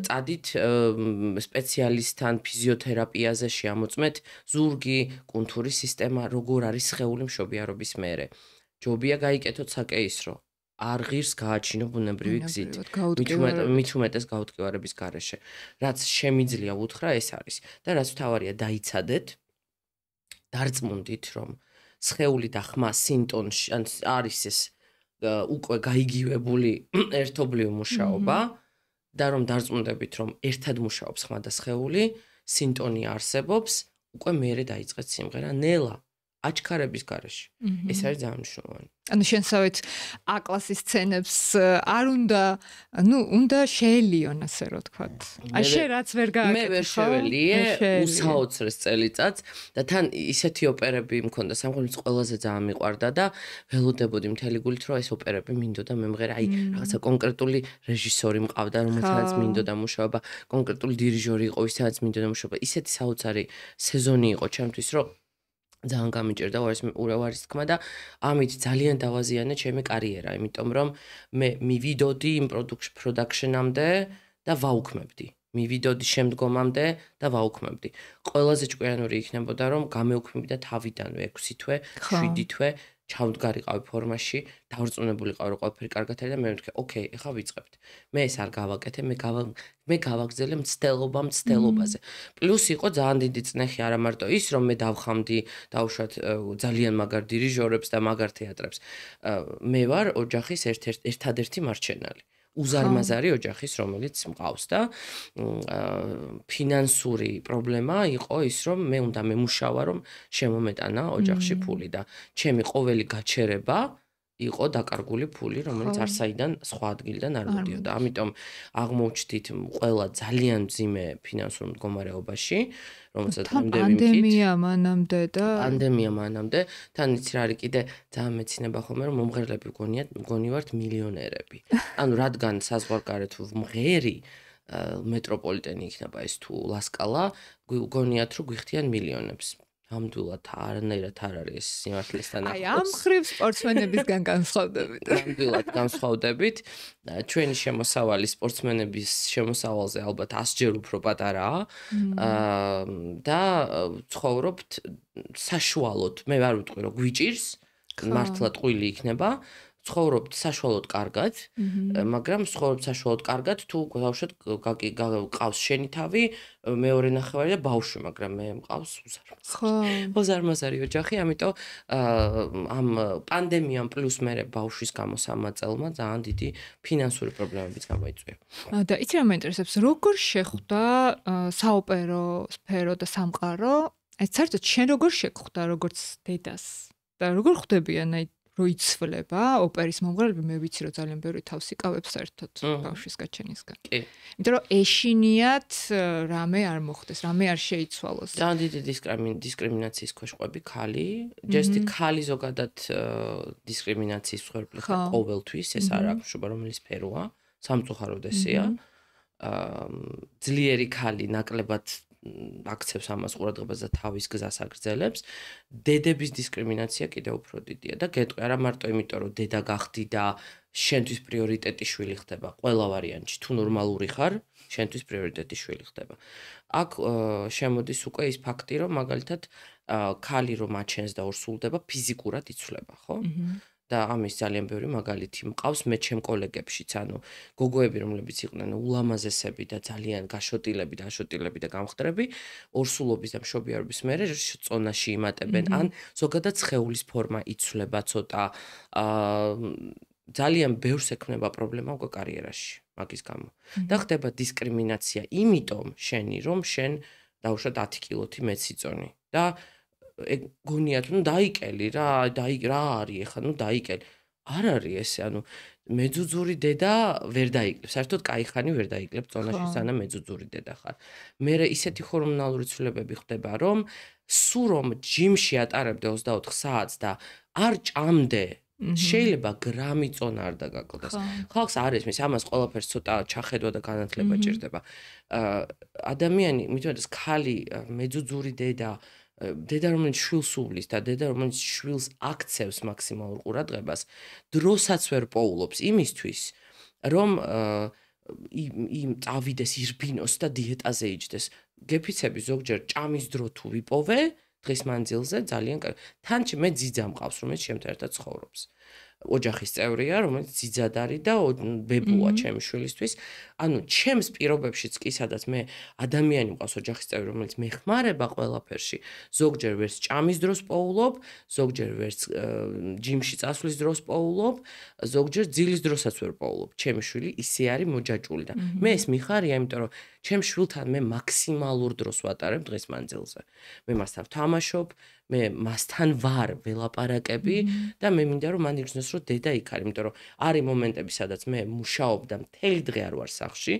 წადით სპეციალისტთან ფიზიოთერაპიაზე შეამოწმეთ ზურგი, კუნთური სისტემა, როგორ არის სხეული მშობიარობის მერე. ჯობია გაიკეთოთ საკეისრო. არ ღირს გააჩინო ბუნებრივი გზით. მით უმეტეს გაუტკივარების გარეშე. რაც შემიძლია უთხრა, ეს არის. და რაც მთავარია, დაიცადეთ, დარწმუნდით, რომ სხეული და ხმა სინტონში არის ეს უკვე გაიგივებული ერთობლივი მუშაობა და რომ დარწმუნდებით, რომ ერთად მუშაობს ხმა და სხეული, სინტონია არსებობს, უკვე მერე დაიწყეთ სიმღერა, ნელა. აჩქარების გარეშე. ეს არის ძალიან მნიშვნელოვანი. ანუ შენსავით A-კლასის სცენებს არ უნდა, უნდა შეელიონ, ასე რომ ვთქვათ. აი შენ რაც ვერ გააკეთე, მე ვერ შეველიე უსაოცრეს წელიწადს და თან ისეთი ოპერები მქონდა სამყაროს ყველაზე ძალიან მიყვარდა და ველოდებოდი მთელი გულით რომ ეს ოპერები მინდოდა მემღერა, აი რაღაცა კონკრეტული რეჟისორი მყავდა, რომელსაც მინდოდა მუშაობა, კონკრეტული დირიჟორი იყო, ვისაც მინდოდა მუშაობა. ისეთი საოცარი სეზონი იყო ჩემთვის, რომ ძალიან გამიჭირდა ურავარის თქმა და ამით ძალიან დავაზიანე ჩემი კარიერა, იმიტომ რომ მე მივიდოდი იმ პროდაქშნამდე და ვაუქმებდი. მივიდოდი შემდგომამდე და ვაუქმებდი. ყველაზე ჭკვიანური იქნებოდა რომ გამეუქმებდა თავიდანვე 6 თვე, 7 თვე ჩავდგარიყავი ფორმაში, დავრწმუნებულიყავი რომ ყველაფერი კარგად არის და მე ვთქვი, ოკეი, ეხლა ვიწყებთ. მე ეს არ გავაკეთე, მე გავაგზელე მცდელობაზე. პლუს იყო ძალიან დიდი წნეხი, არა მარტო ის, რომ მე დავხამდი დაუშვათ ძალიან მაგარ დირიჟორებს და მაგარ თეატრებს. მე ვარ ოჯახის ერთადერთი მარჩენალი. უზარმაზარი ოჯახის, რომელიც მყავს და ფინანსური პრობლემა იყო ის, რომ მე უნდა მემუშავა, რომ შემომეტანა ოჯახში ფული და ჩემი ყოველი გაჩერება იყო დაკარგული ფული, რომელიც არსაიდან სხვა ადგილიდან არ მოდიოდა. ამიტომ აღმოჩნდით ყველა ძალიან მძიმე ფინანსურ მდგომარეობაში, რომელსაც პანდემია მანამდე, თან იცი რა არის კიდე ძალიან მეცინება ხოლმე, რომ მომღერლები მგონივართ მილიონერები. ანუ რადგან საზღვარგარეთ მღერი მეტროპოლიტენი იქნება ეს თუ ლასკალა, გონიათ რომ გვიხდიან მილიონებს. ნამდვილად არანაირად არ არის ეს სიმართლესთან ახლოს. აი ამ ხრივ სპორტსმენებისგან განსხვავდებით. ნამდვილად განსხვავდებით. ჩვენი შემოსავალი სპორტსმენების შემოსავალზე ალბათ 100-ჯერ უფრო პატარაა. და ცხოვრობთ საშუალოდ. მე არ ვიტყვი რომ გვიჭირს, მართლა ტყუილი იქნება. ცხოვრობთ საშუალოდ კარგად, მაგრამ ცხოვრობთ საშუალოდ კარგად, თუ გავუშვათ გყავს შენი თავი, მეორე ნახევარი და ბავშვი, მაგრამ მე მყავს უზარმაზარი ოჯახი, ამიტომ ამ პანდემიამ პლუს მე ბავშვის გამო 3 წელმა ძალიან დიდი ფინანსური პრობლემებიც გამოიწვია. და იცი რა მაინტერესებს, როგორ შეხვდა საოპერო სფერო და სამყარო, აი საერთოდ შენ როგორ შეხვდა როგორც დედას და როგორ ხვდებიან აი რო იცვლება ოპერის მომღერლები, მე ვიცი რომ ძალიან ბევრი თავს იკავებს საერთოდ ბავშვის გაჩენისგან. კი. იმიტომ რომ ეშინიათ რამე არ მოხდეს, რამე არ შეიცვალოს. ძალიან დიდი დისკრიმინაციის ქვეშ ყვები ქალი, ჯესტი ქალი ზოგადად დისკრიმინაციის მსხვერპლი ხარ ყოველთვის, ეს არ აქვს შობა რომელი სფეროა, სამწუხაროდ ესეა. ძლიერი ქალი ნაკლებად აქცევს ამას ყურადღებას და თავის გზას აგრძელებს. დედების დისკრიმინაცია კიდევ უფრო დიდია და გეტყვი არა მარტო იმიტომ რომ დედა გახდი და შენთვის პრიორიტეტი შვილი ხდება ყველა ვარიანტში. თუ ნორმალური ხარ, შენთვის პრიორიტეტი შვილი ხდება. აქ შემოდის უკვე ის ფაქტი, რომ მაგალითად ქალი რომ აჩენს და ორსულდება, ფიზიკურად იცვლება, ხო? და ამის ძალიან ბევრი მაგალითი მყავს მე ჩემ კოლეგებშიც, ანუ გოგოები, რომლებიც იყვნენ ულამაზესები და ძალიან გაშოტილები და გამხდრები, ორსულობის და მშობიარობის მერე წონაში იმატებენ, ან ზოგადად სხეულის ფორმა იცვლება ცოტა, ძალიან ბევრს ექმნება პრობლემა უკვე კარიერაში, მაგის გამო. და ხდება დისკრიმინაცია იმიტომ შენი, რომ შენ დაუშვათ 10 კილოთი მეც იწონი და გონიათ, დაიკელი რა არის ეხლა, დაიკელი. არ არის ესე, ანუ მეძუძური დედა ვერ დაიკლებს. საერთოდ кайხანი ვერ დაიკლებს წონაში, სანამ მეძუძური დედა ხარ. მე ისეთი ჰორმონალური ცვლილებები ხდება, რომ სულ რომ ჯიმში ატარებდე 24 საათს და არ ჭამდე, შეიძლება გრამი წონა არ დაგაკლდეს. ხალხს არ ესმის, ამას ყველაფერს ცოტა ჩახედვა და განათლება ჭირდება. ადამიანი, მithmetes ქალი, მეძუძური დედა რომელიც შვილს უვლის და დედა რომელიც შვილს აქცევს მაქსიმალურ ყურადღებას, დროსაც ვერ პოულობს იმისთვის, რომ იმ წავიდეს ირბინოს და დიეტაზე იჯდეს. გეფიცები ზოგჯერ ჭამის დრო თუ ვიპოვე დღის მანძილზე ძალიან კარგი. თან მე ძიძა მყავს, რომელიც ჩემთან ერთად ცხოვრობს. ოჯახის წევრია, რომელიც ძიძად არის და ბებუა ჩემი შვილისთვის. ანუ ჩემს პირობებშიც კი სადაც მე ადამიანი მყავს ოჯახის წევრი, რომელიც მეხმარება ყველაფერში. ზოგჯერ ვერც ჭამის დროს პოულობ, ზოგჯერ ვერც ჯიმში წასვლის დროს პოულობ, ზოგჯერ ძილის დროსაც ვერ პოულობ. ჩემი შვილი ისე არის მოჯაჭული და მე ეს მიხარია, იმიტომ რომ ჩემ შვილთან მე მაქსიმალურ დროს ვატარებ დღის მანძილზე. მე მასთან ვთამაშობ, მე მასთან ვარ ველაპარაკები და მე მინდა რომ მან იგრძნოს რომ დედა იქ არის, იმიტომ რომ არის მომენტები, სადაც მე მუშაობ და მთელი დღე არ ვარ სახლში,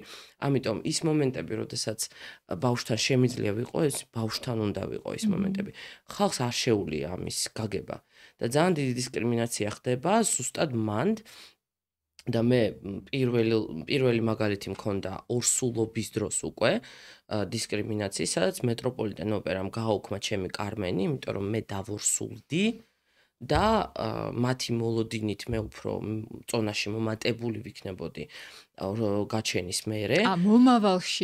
ამიტომ ის მომენტები, როდესაც ბავშვთან შემიძლია ვიყო, ეს ბავშვთან უნდა ვიყო ის მომენტები. ხალხს არ შეუძლია ამის გაგება და ძალიან დიდი დისკრიმინაცია ხდება ზუსტად მანდ და მე პირველი მაგალითი მქონდა ორსულობის დროს უკვე დისკრიმინაციის, სადაც მეტროპოლიტენ ოპერამ გააუქმა ჩემი კარმენი, იმიტომ რომ მე დავორსულდი და მათი მოლოდინით მე უფრო წონაში მომატებული ვიქნებოდი გაჩენის მერე.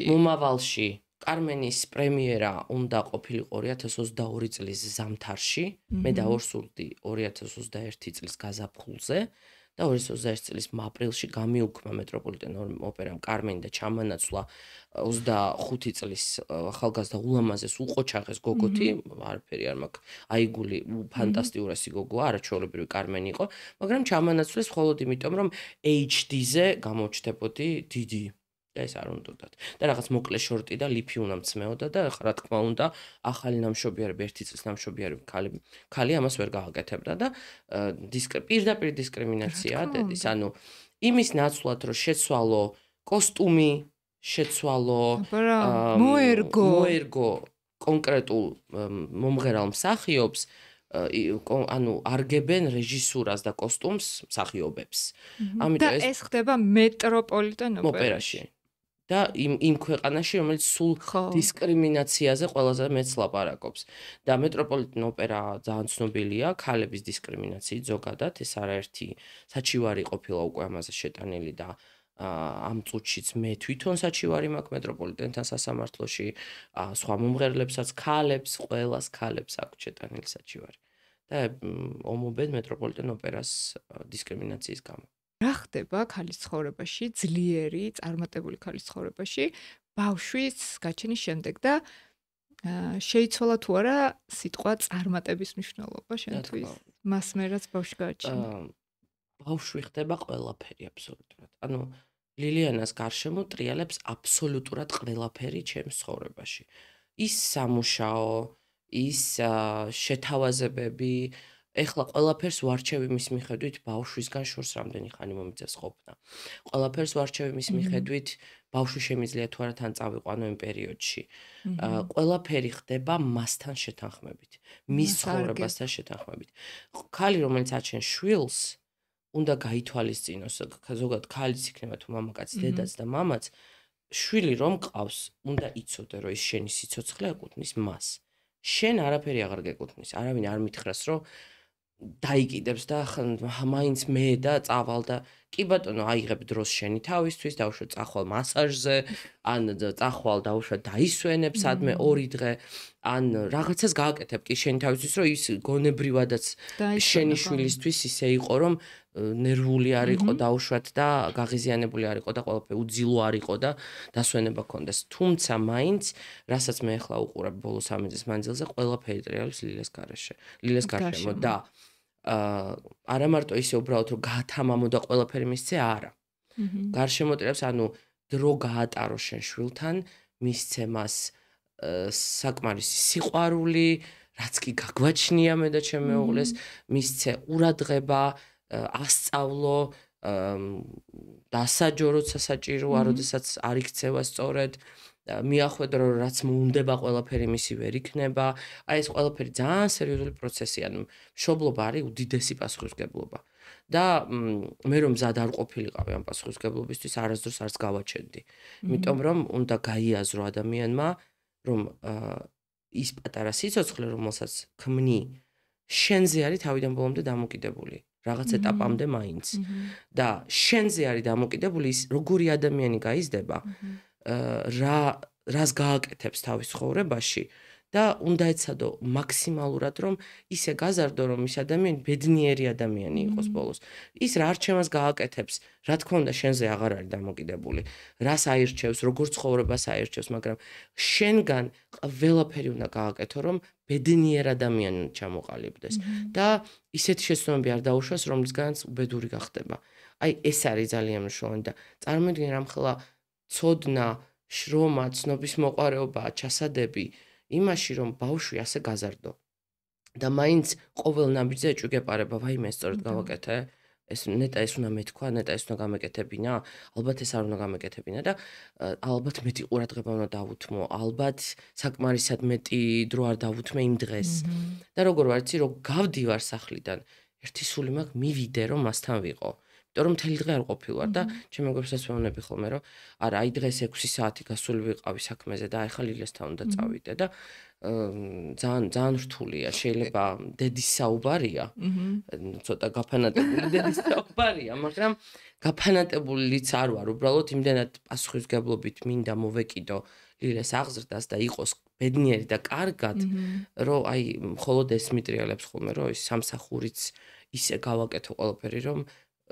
მომავალში კარმენის პრემიერა უნდა ყოფილიყო 2022 წლის ზამთარში, მე დავორსულდი 2021 წლის გაზაფხულზე. და 2021 წლის აპრილში გამიუქმა მეტროპოლიტენ ოპერამ კარმენი და ჩამანაცვლა 25 წლის ახალგაზრდა ულამაზეს უყოჩაღეს გოგოთი, არაფერი არ მაქვს, აიგული ფანტასტიურესი გოგოა, არაჩვეულებრივი კარმენი იყო, მაგრამ ჩამანაცვლეს მხოლოდ იმიტომ, რომ HD-ზე გამოჩნდებოდი დიდი და ეს არ უნდათ. და რაღაც მოკლე შორტი და ლიფი უნდა მწმეოდა და რა თქმა უნდა, ახალი ნამშობიარები, ერთი წლის ნამშობიარები ქალი ამას ვერ გააკეთებდა და პირდაპირ დისკრიმინაციაა დედის. ანუ იმის ნაცვლად, რომ შეცვალო კოსტუმი, შეცვალო მოერგო კონკრეტულ მომღერალ მსახიობს, ანუ არგებენ რეჟისურას და კოსტუმს მსახიობებს. ამიტომ ეს ხდება მეტროპოლიტენ ოპერაში. და იმ ქვეყანაში, რომელიც სულ დისკრიმინაციაზე ყველაზე მეც ლაპარაკობს. და მეტროპოლიტენ ოპერა ძალიან ცნობილია ქალების დისკრიმინაციით ზოგადად, ეს არაერთი საჩივარი ყოფილა უკვე ამაზე შეტანილი და ამ წუთშიც მე თვითონ საჩივარი მაქვს მეტროპოლიტენთან სასამართლოში, სხვა მომღერლებსაც, ქალებს, ყველას ქალებს აქვს შეტანილი საჩივარი. და ომობენ მეტროპოლიტენ ოპერას დისკრიმინაციის გამო. რა ხდება ქალის ცხოვრებაში, ძლიერი, წარმატებული ქალის ცხოვრებაში, ბავშვის გაჩენის შემდეგ და შეიცვალა თუ არა სიტყვა წარმატების მნიშვნელობა შენთვის? მას მე რაც ბავშვი გააჩინა. ბავშვი ხდება ყველაფერი აბსოლუტურად. ანუ ლილიანას გარშემო ტრიალებს აბსოლუტურად ყველაფერი ჩემს ცხოვრებაში. ის სამუშაო, ის შეთავაზებები, ეხლა ყველაფერს ვარჩევ იმის მიხედვით ბავშვისგან შორს რამდენი ხანი მომიწევს ყოფნა. ყველაფერს ვარჩევ იმის მიხედვით ბავშვი შემიძლია თუ არა თან წავიყვანო იმ პერიოდში. ყველაფერი ხდება მასთან შეთანხმებით, მის ცხოვრებასთან შეთანხმებით. ქალი რომელიც აჩენს შვილს, უნდა გაითვალისწინოს, ზოგადად ქალიც იქნება თუ მამაკაცი, დედაც და მამაც, შვილი რომ ყავს, უნდა იცოდე რომ ის შენი სიცოცხლე ეკუთვნის მას. შენ არაფერი აღარ გეკუთვნის, არავინ არ მითხრას რომ დაიკიდებს და მაინც მე და წავალ და კი ბატონო აიღებ დროს შენი თავისთვის, დავუშვე წახვალ მასაჟზე, ან წახვალ დავუშვე დაისვენებ სადმე 2 დღე, ან რაღაცას გააკეთებ კი შენი თავისთვის, რომ ის გონებრივადაც შენი შვილისთვის ისე იყო, რომ ნერვული არ იყო დაუშვათ და გაღიზიანებული არ იყო და ყველაფერი უძილო არ იყო და დასვენება ჰქონდეს. თუმცა მაინც, რასაც მე ახლა უყურებ ბოლოს 3 წლის მანძილზე, ყველაფერი ტრიალებს ლილეს გარშემო და არა მარტო ისე უბრალოდ რომ გაათამამო და ყველაფერი მისცე, არა. გარშემო ტრიალებს, ანუ დრო გაატარო შენ შვილთან, მისცე მას საკმარისი სიყვარული, რაც კი გაგვაჩნია მე და ჩემ მეუღლეს, მისცე ყურადღება, ასწავლო, დასაჯოროთ სასაჭიროა, როდესაც არ იქცევა სწორედ, მიახვედრო რომ რაც მოუნდება ყველაფერი მისი ვერ იქნება. აი ეს ყველაფერი ძალიან სერიოზული პროცესია, ანუ მშობლობა არის უდიდესი პასუხისმგებლობა. და მე რომ მზად არ ყოფილიყავი ამ პასუხისმგებლობისთვის, არასდროს არც გავაჩენდი. იმიტომ რომ უნდა გაიაზრო ადამიანმა, რომ ის პატარა სიცოცხლე, რომელსაც ქმნი, შენზე არის თავიდან ბოლომდე დამოკიდებული. რაღაც ეტაპამდე მაინც. და შენზე არის დამოკიდებული ის როგორი ადამიანი გაიზრდება, რას გააკეთებს თავის ცხოვრებაში და უნდა ეცადო მაქსიმალურად რომ ისე გაზარდო რომ ის ადამიანი ბედნიერი ადამიანი იყოს ბოლოს. ის რა არჩევანს გააკეთებს, რა თქმა უნდა შენზე აღარ არის დამოკიდებული. რას აირჩევს, როგორ ცხოვრებას აირჩევს, მაგრამ შენგან ყველაფერი უნდა გააკეთო რომ ბედნიერ ადამიანი ჩამოყალიბდეს და ისეთი შეცდომები არ დაუშვას, რომლისგანაც უბედური გახდება. აი ეს არის ძალიან მნიშვნელოვანი და წარმოიდგინე რამხელა ცოდნა, შრომა, ცნობის მოყარეობა, ჩასადები იმაში რომ ბავშვი ასე გაზარდო. და მაინც ყოველ ნაბიჯზე ეჭვგეპარება, ვაიმე ეს სწორად გავაკეთე. ეს ნეტა ეს უნდა მეთქვა, ნეტა ეს უნდა გამეკეთებინა, ალბათ ეს არ უნდა გამეკეთებინა და ალბათ მეტი ყურადღება უნდა დავუთმო, ალბათ საკმარისად მეტი დრო არ დავუთმე იმ დღეს. და როგორ ვარ იცი, რომ გავდივარ სახლიდან, ერთი სული მაქვს მივიდე რომ მასთან ვიყო. იმიტომ რომ მთელი დღე არ ყოფილვარ და ჩემი მეგობრებსაც ვეუბნები ხოლმე რომ არა, აი დღეს 6 საათი გასული ვიყავი საქმეზე და ახლა ლილესთან უნდა წავიდე და ძალიან რთულია. შეიძლება დედის საუბარია. ცოტა გაფანატებული დედის საუბარია, მაგრამ გაფანატებულიც არ ვარ. უბრალოდ იმდენად პასუხისგებლობით მინდა მოვეკიდო ლილეს აღზრდას და იყოს ბედნიერი და კარგად, რომ აი მხოლოდ ეს მიტრიალებს ხოლმე, რომ ის სამსახურიც ისე გავაკეთო ყველაფერი, რომ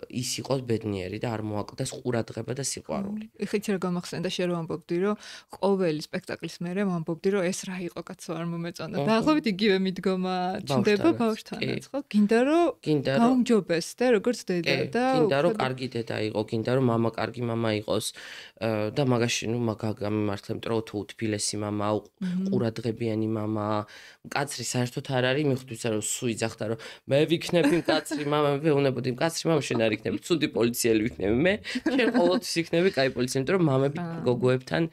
ის იყოს ბედნიერი და არ მოაკლდეს ყურადღება და სიყვარული. ეხეთ რა გამახსენდა შენ რომ ამბობდი რომ ყოველი სპექტაკლის მერე ამბობდი რომ ეს რა იყო კაცო არ მომეწონა. დაახლოებით იგივე მიდგომა ჩნდება ბავშვთანაც, ხო? გინდა რომ გაუმჯობეს და როგორც დედა და გინდა რომ კარგი დედა იყო, გინდა რომ მამა კარგი მამა იყოს და მაგაში ნუ გამიმართლე, იმიტომ რომ თუ თბილისი მამა, ყურადღებიანი მამა, კაცრი საერთოდ არ არის, მიხვდით რომ სულ იძახდა რომ მე ვიქნები კაცრი მამა, მე ვეუბნებოდი კაცრი მამა შენ არ იქნები, ცუდი პოლიციელი ვიქნები მე, შენ ყოველთვის იქნები კაი პოლიციელი, იმიტომ რომ მამები გოგოებთან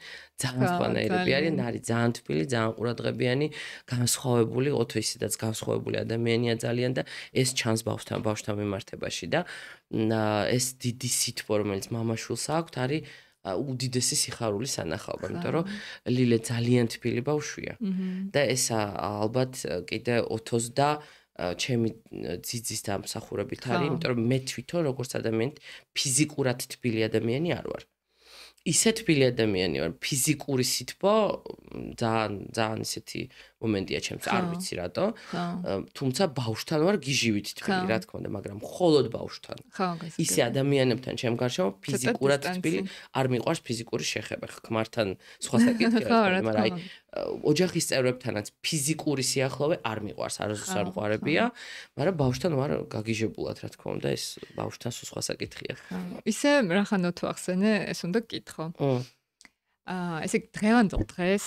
ძალიან სხვანაირები არიან, არის ძალიან თბილი, ძალიან ყურადღებიანი, განსხვავებული, ოთო ისედაც განსხვავებული ადამიანია ძალიან და ეს ჩანს ბავშვთან მიმართებაში და ეს დიდი სითბო, რომელიც მამაშვილს აქვს, არის უდიდესი სიხარულის სანახაობა, იმიტომ რომ ლილე ძალიან თბილი ბავშვია და ეს ალბათ კიდე ოთოს და ჩემი ძიძის დამსახურებით არის, იმიტომ რომ მე თვითონ როგორც ადამიანი ფიზიკურად თბილი ადამიანი არ ვარ. ისე თბილი ადამიანი ვარ, ფიზიკური სითბო ძალიან ისეთი მომენტია ჩემს, არ ვიცი რატო. თუმცა ბავშვთან ვარ გიჟივით თბილი, რა თქმა უნდა, მაგრამ მხოლოდ ბავშვთან. ისე ადამიანებთან ჩემ გარშემო ფიზიკურად თბილი არ მიყვარს ფიზიკური შეხება, ხმართან სხვა საკითხია, მაგრამ აი ოჯახის წევრებთანაც ფიზიკური სიახლოვე არ მიყვარს, არასდროს არ მყარებია, მაგრამ ბავშვთან ვარ გაგიჟებულად, რა თქმა უნდა, ეს ბავშვთან სხვა საკითხია. ისე რახანო თუ ახსენე, ეს უნდა გკითხო. ესე დღევანდელ დღეს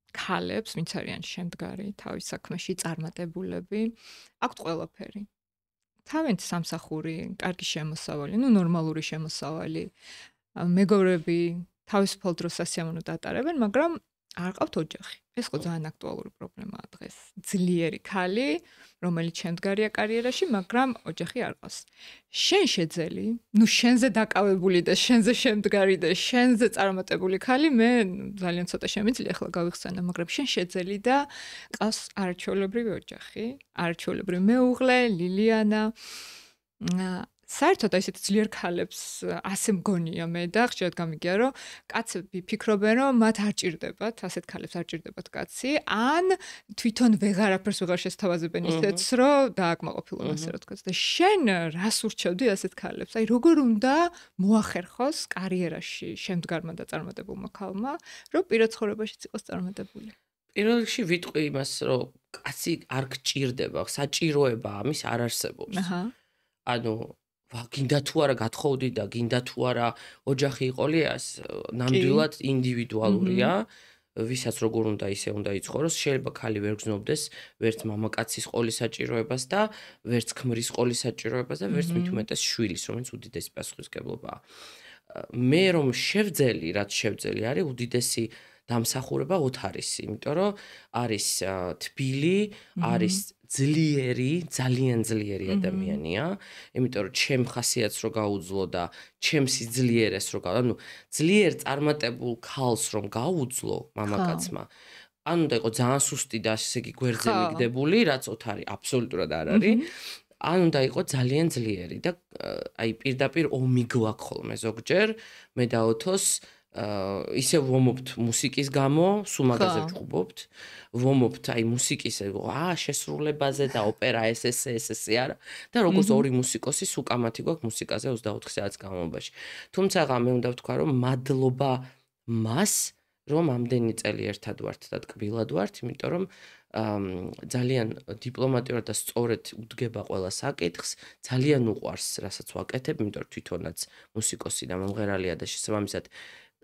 ქალებს, ვინც არიან შემდგარი, თავის საქმეში წარმატებულები, აქვთ ყველაფერი. თავენთ სამსახური, კარგი შემოსავალი, ნორმალური შემოსავალი, მეგობრები თავისუფალ დროს სასიამოვნო დატარებენ, მაგრამ არ ყავთ ოჯახი. ეს ხო ძალიან აქტუალური პრობლემაა დღეს. ძლიერი ქალი, რომელიც შემდგარია კარიერაში, მაგრამ ოჯახი არ ყავს. შენ შეძელი, შენზე დაკავებული და შენზე შემდგარი და შენზე წარმატებული ქალი, მე ძალიან ცოტა შემიძლია ახლა გავიხსენო, მაგრამ შენ შეძელი და ყავს არაჩვეულებრივი ოჯახი, არაჩვეულებრივი მეუღლე, ლილიანა. საერთოდ ესეთ ძლიერ ქალებს ასე მგონია მე და ხშირად გამიგია რომ კაცები ფიქრობენ რომ მათ არ ჭირდებათ, ასეთ ქალებს არ ჭირდებათ კაცი, ან თვითონ ვეღარაფერს ვეღარ შესთავაზებენ ისეთს რომ დააკმაყოფილონ ასე რა თქვა. და შენ რას ურჩევდი ასეთ ქალებს? აი როგორ უნდა მოახერხოს კარიერაში შემდგარმა და წარმატებულმა ქალმა, რომ პირად ცხოვრებაშიც იყოს წარმატებული? პირველ რიგში ვიტყვი იმას, რომ კაცი არ გჭირდება, საჭიროება ამის არ არსებობს. ანუ გინდა თუ არა გათხოვდი და გინდა თუ არა ოჯახი იყოლიას, ნამდვილად ინდივიდუალურია, ვისაც როგორ უნდა ისე უნდა იცხოვროს, შეიძლება ქალი ვერ გზნობდეს ვერც მამაკაცის ყოლის საჭიროებას და ვერც ქმრის ყოლის საჭიროებას და ვერც მით უმეტეს შვილის, რომელიც უდიდესი პასუხისმგებლობაა. მე რომ შევძელი, რაც შევძელი არის უდიდესი დამსახურება ოთარისი, იმიტომ რომ არის თბილი, არის ძლიერი, ძალიან ძლიერი ადამიანია, იმიტომ რომ ჩემ ხასიათს რო გაუძლო და ჩემ სიძლიერეს რო ანუ ძლიერ წარმატებულ ქალს რომ გაუძლო მამაკაცმა, ანუ და იყო ძალიან სუსტი და ასე იგი გვერდზე მიგდებული, რაც ოთარი აბსოლუტურად არ არის. ან უნდა იყო ძალიან ძლიერი და აი პირდაპირ ომი გვაქვს ხოლმე ზოგჯერ მე და ოთოს ისე ვომობთ მუსიკის გამო, სულ მაგაზე ვჭუბობთ, ვომობთ აი მუსიკის შესრულებაზე და ოპერა ესე არა და როგორც ორი მუსიკოსი სულ კამათი გვაქვს მუსიკაზე 24 საათის განმავლობაში. თუმცა მე უნდა ვთქვა რომ მადლობა მას რომ ამდენი წელი ერთად ვართ და ტკბილად ვართ, იმიტომ რომ ძალიან დიპლომატიურად და სწორედ უდგება ყველა საკითხს, ძალიან უყვარს, რასაც ვაკეთებ, იმიტომ რომ თვითონაც მუსიკოსი და მომღერალია და შესაბამისად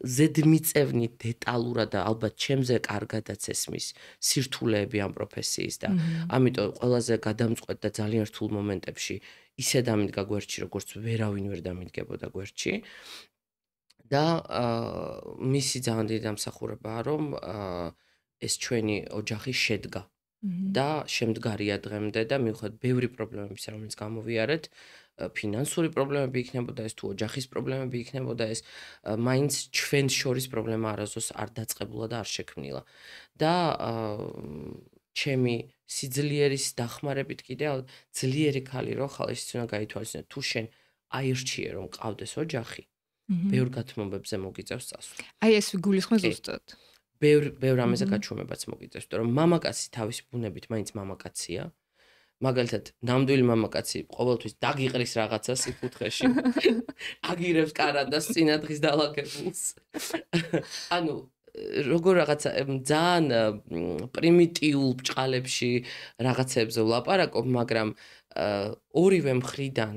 ზედმიწევნით დეტალურად და ალბათ ჩემზე კარგადაც ესმის სირთულეები ამ პროფესიის და ამიტომ ყველაზე გადამწყვეტ და ძალიან რთულ მომენტებში ისე დამიდგა გვერდში, როგორც ვერავინ ვერ დამიდგებოდა გვერდში. და მისი ძალიან დიდი დამსახურებაა, რომ ეს ჩვენი ოჯახი შედგა და შემდგარია დღემდე და მიუხედავად ბევრი პრობლემების, რომელიც გამოვიარეთ, ფინანსური პრობლემები იქნებოდა ეს თუ ოჯახის პრობლემები იქნებოდა ეს, მაინც ჩვენ შორის პრობლემა არასდროს არ დაწყებულა და არ შექმნილა. და ჩემი სიძლიერის დახმარებით კიდე ძლიერი ქალი რო ხალ ის უნდა გაითვალისწინო თუ შენ აირჩიე რომ ყავდეს ოჯახი ბევრ გათმობებზე მოგიწევს წასვლა. აი ეს გულისხმობს ზუსტად. ბევრ ამაზე გაჩვენებაც მოგიწევს, იმიტომ რომ მამაკაცი თავის ბუნებით მაინც მამაკაცია. მაგალითად, ნამდვილი მამაკაცი ყოველთვის დაგიყრის რაღაცას სიფუთხეში. აგირებს კარანდას წინადღის დალაგებულს. ანუ როგორ რაღაცა ძალიან პრიმიტიულ ბჭყალებში რაღაცებზე ვლაპარაკობ, მაგრამ ორივე მხრიდან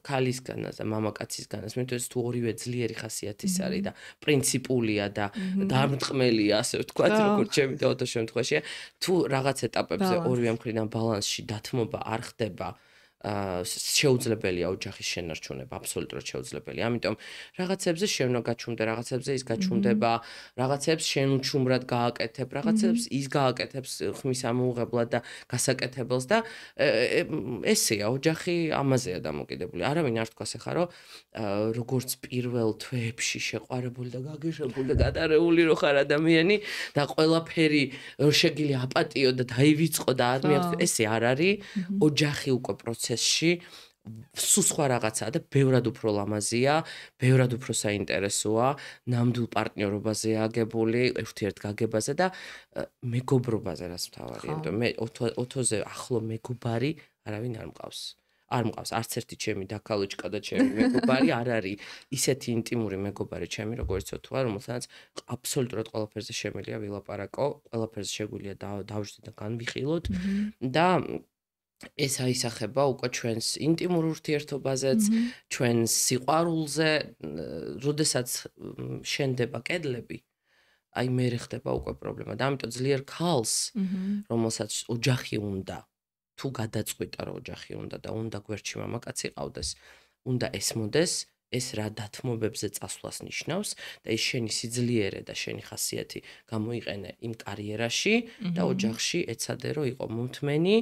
ქალისგანაც და მამაკაცისგანაც მეტყვი თუ ორივე ძლიერი ხასიათის არის და პრინციპულია და დამრტყმელია, ასე ვთქვათ, როგორც ჩემი და ოთო შემთხვევაშია, თუ რაღაც ეტაპებზე ორივე მხრიდან ბალანსში დათმობა არ ხდება, შეუძლებელია ოჯახის შენარჩუნება, აბსოლუტურად შეუძლებელია. ამიტომ რაღაცებზე შენ უნდა გაჩუმდე, რაღაცებზე ის გაჩუმდება, რაღაცებს შენ უჩუმრად გააკეთებ, რაღაცებს ის გააკეთებს ხმის ამოუღებლად და გასაკეთებელს და ესეა ოჯახი ამაზეა დამოკიდებული. არავინ არ თქვას ახლა რომ როგორც პირველ თვეებში შეყვარებული და გაგეშებული და გადარეული რო ხარ ადამიანი და ყველაფერი შეგილი აპატიო და დაივიწყო და არ მიაქვს, ესე არ არის. ოჯახი უკვე პროცესში სულ სხვა რაღაცაა და ბევრად უფრო ლამაზია, ბევრად უფრო საინტერესოა, ნამდვილ პარტნიორობაზეა აგებული, ურთიერთგაგებაზე და მეგობრობაზე რაც მთავარია. იმიტომ მე ოთოზე ახლო მეგობარი არავინ არ მყავს. არ მყავს არც ერთი ჩემი დაქალოჭკა და ჩემი მეგობარი არ არის ისეთი ინტიმური მეგობარი ჩემი როგორც ოთოა, რომელსაც აბსოლუტურად ყველაფერზე შემიძლია ვილაპარაკო, ყველაფერზე შეგვიძლია დავждდეთ და განვიხილოთ და ეს აისახება უკვე ჩვენს ინტიმურ ურთიერთობაზეც, ჩვენს სიყვარულზე, როდესაც შენდება კედლები, აი მე ხდება უკვე პრობლემა. და ამიტომ ძლიერ ქალს, რომელსაც ოჯახი უნდა, თუ გადაწყვიტა რომ ოჯახი უნდა და უნდა გვერდში მამაკაცი ყავდეს, უნდა ესმოდეს ეს რა დათმობებზე წასვლას ნიშნავს და ეს შენი სიძლიერე და შენი ხასიათი გამოიყენე იმ კარიერაში და ოჯახში ეცადე რომ იყო მომთმენი,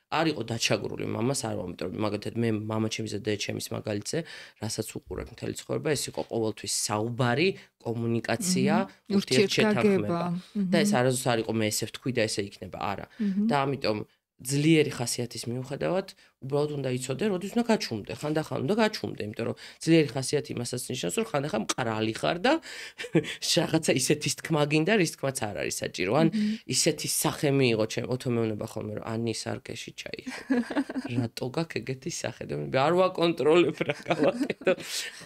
არ იყო დაჩაგრული მამას, არ ვამბობ, მაგალითად მე მამაჩემის და დედაჩემის მაგალითზე, რასაც უყურებ მთელი ცხოვრება, ეს იყო ყოველთვის საუბარი, კომუნიკაცია, ურთიერთშეთანხმება. და ეს არასდროს არ იყო მე ესე ვთქვი და ესე იქნება, არა. და ამიტომ ძლიერი ხასიათის მიუხედავად, უბრალოდ უნდა იცოდე, როდის უნდა გაჩუმდე, ხანდახან უნდა გაჩუმდე, იმიტომ რომ ძლიერი ხასიათი იმასაც ნიშნავს, რომ ხანდახან მყრალი ხარ და რაღაცა ისეთის თქმა გინდა, რის თქმაც არ არის საჭირო. ან ისეთის სახე მიიღო ჩემ ოთო მეუბნება ხოლმე, რომ ანი სარკეში ჩაიხო. რატო გაქვს ეგეთი სახე? და მე არ ვაკონტროლებ რა გავაკეთო.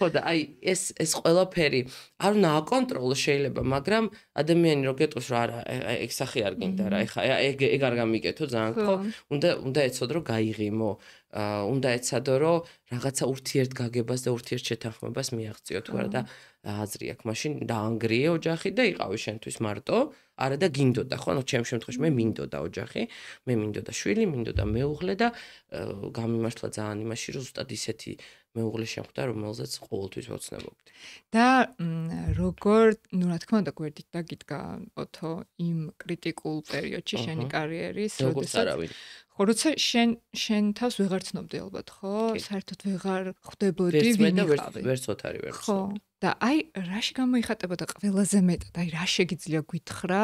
ხო და აი ეს ყველაფერი არ უნდა აკონტროლო შეიძლება, მაგრამ ადამიანი რო გეტყვის, რომ არა, ეგ სახე არ გინდა რა, ეხა ეგ არ გამიკეთო ძალიან ხო? უნდა ეცოდო რომ გაიღიმო, უნდა ეცადო რომ რაღაცა ურთიერთგაგებას და ურთიერთშეთანხმებას მიაღწიო თუ არა და აზრი აქვს, მაშინ დაანგრიე ოჯახი და იყავი შენთვის მარტო, არა და გინდოდა, ხო? ანუ ჩემ შემთხვევაში მე მინდოდა ოჯახი, მე მინდოდა შვილი, მინდოდა მეუღლე და გამიმართლა ძალიან იმაში, რომ ზუსტად ისეთი მეუღლე შემხვდა, რომელზეც ყოველთვის ვოცნებობდი. და როგორ, ну, რა თქმა უნდა, გვერდით დაგიდგა ოთო იმ კრიტიკულ პერიოდში შენი კარიერის, როდესაც ხო, როცა შენ თავს ვეღარ ცნობდი ალბათ, ხო? საერთოდ ვეღარ ხვდებოდი ვინ იყავი. ვერც ოთარი ვერ ხო. და აი რაში გამოიხატებოდა ყველაზე მეტად, აი რა შეგიძლია გითხრა?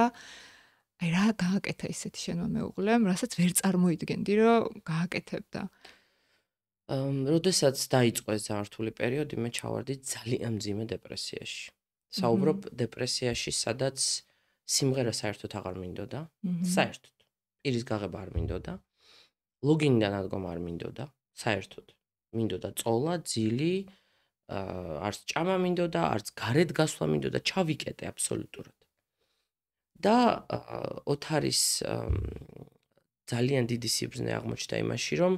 აი რა გააკეთა ისეთი შენმა მეუღლემ, რასაც ვერ წარმოიდგენდი, რომ გააკეთებდა. როდესაც დაიწყო ეს ძალიან რთული პერიოდი, მე ჩავარდი ძალიან მძიმე დეპრესიაში. საუბრობ დეპრესიაში, სადაც სიმღერა საერთოდ აღარ მინდოდა, საერთოდ. პირის გაღება არ მინდოდა. ლოგინიდან ადგომა არ მინდოდა, საერთოდ. მინდოდა წოლა, ძილი, არც ჭამა მინდოდა, არც გარეთ გასვლა მინდოდა, ჩავიკეტე აბსოლუტურად. და ოთარის ძალიან დიდი სიბრძნე აღმოჩნდა იმაში, რომ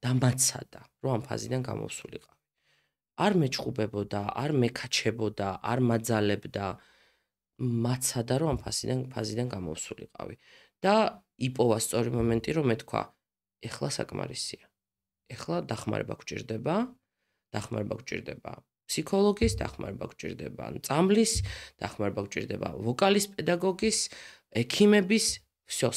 დამაცადა, რომ ამ ფაზიდან გამოვსულიყავი. არ მეჩხუბებოდა, არ მეკაჩებოდა, არ მაძალებდა, მაცადა რომ ამ ფაზიდან გამოვსულიყავი. და იპოვა სწორი მომენტი რომ მეთქვა, ეხლა საკმარისია. ეხლა დახმარება გვჭირდება, ფსიქოლოგის, დახმარება გვჭირდება, წამლის, დახმარება გვჭირდება, ვოკალის პედაგოგის, ექიმების, всё,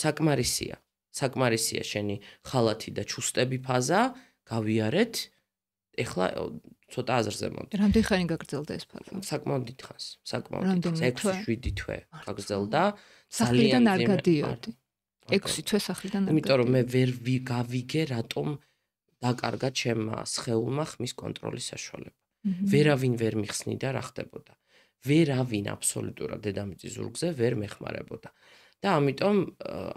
საკმარისია შენი ხალათი და ჩუსტები ფაზა, გავიარეთ. ეხლა ცოტა აზრზე მოდი. რამდენი ხანი გაგრძელდა ეს ფაზა? საკმაოდ დიდ ხანს, 6-7 თვე გაგრძელდა. სახლიდან არ გადიოდი. 6 თვე სახლიდან არ. იმიტომ რომ მე ვერ გავიგე რატომ დაკარგა ჩემმა სხეულმა ხმის კონტროლის საშუალება. ვერავინ ვერ მიხსნიდა რა ხდებოდა. ვერავინ აბსოლუტურად დედამიწის ზურგზე ვერ მეხმარებოდა. და ამიტომ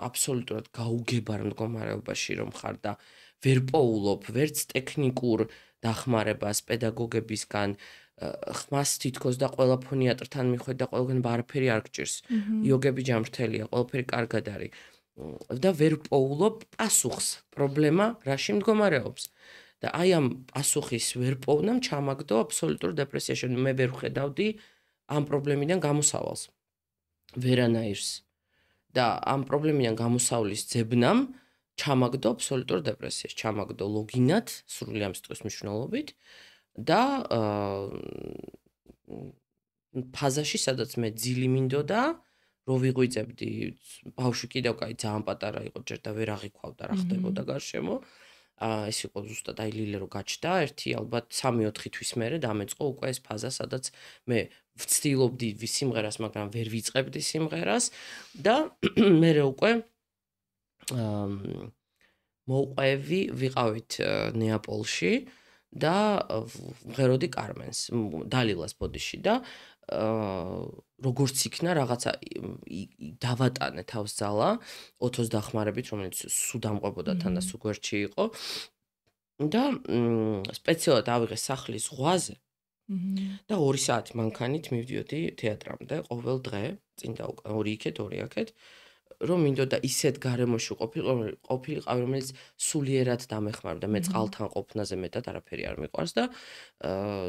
აბსოლუტურად გაუგებარ მდგომარეობაში რომ ხარ და ვერ პოულობ ვერც ტექნიკურ დახმარებას პედაგოგებისგან ხმას თითქოს და ყველა ფონიატრთან მიხვედი და ყველგან არაფერი არ გჭირს. იოგები ჯამრთელია, ყველაფერი კარგად არის. და ვერ პოულობ პასუხს, პრობლემა რაში მდგომარეობს. და აი ამ პასუხის ვერ პოვნამ ჩამაგდო აბსოლუტურ დეპრესიაში. მე ვერ ვხედავდი ამ პრობლემიდან გამოსავალს. ვერანაირს. და ამ პრობლემიდან გამოსავლის ძებნამ ჩამაგდო აბსოლუტურ დეპრესიაში. ჩამაგდო ლოგინად, სრული ამ სიტყვის მნიშვნელობით და ფაზაში, სადაც მე ძილი მინდოდა, რო ვიღვიძებდი, ბავშვი კიდევ კაი ძალიან პატარა იყო ჯერ და ვერ აღიქვავდა რა ხდებოდა გარშემო. ეს იყო ზუსტად აი ლილე რო გაჩნდა, ერთი ალბათ 3-4 თვის მერე დამეწყო უკვე ეს ფაზა, სადაც მე ვცდილობდი სიმღერას, მაგრამ ვერ ვიწყებდი სიმღერას და მე უკვე მოვყვევი, ვიყავით ნეაპოლში და ვღეროდი კარმენს, დალილას ბოდიში და როგორც იქნა რაღაცა დავატანე თავს ძალა ოთოს დახმარებით, რომელიც სულ დამყვებოდა თან და სულ გვერდში იყო და სპეციალურად ავიღე სახლის ზღვაზე და 2 საათი მანქანით მივდიოდი თეატრამდე ყოველ დღე, წინ და უკან 2 იქეთ, 2 აქეთ, რომ მინდოდა ისეთ გარემოში ყოფილიყავი, რომელიც სულიერად დამეხმარებდა, მე წყალთან ყოფნაზე მეტად არაფერი არ მიყვარს და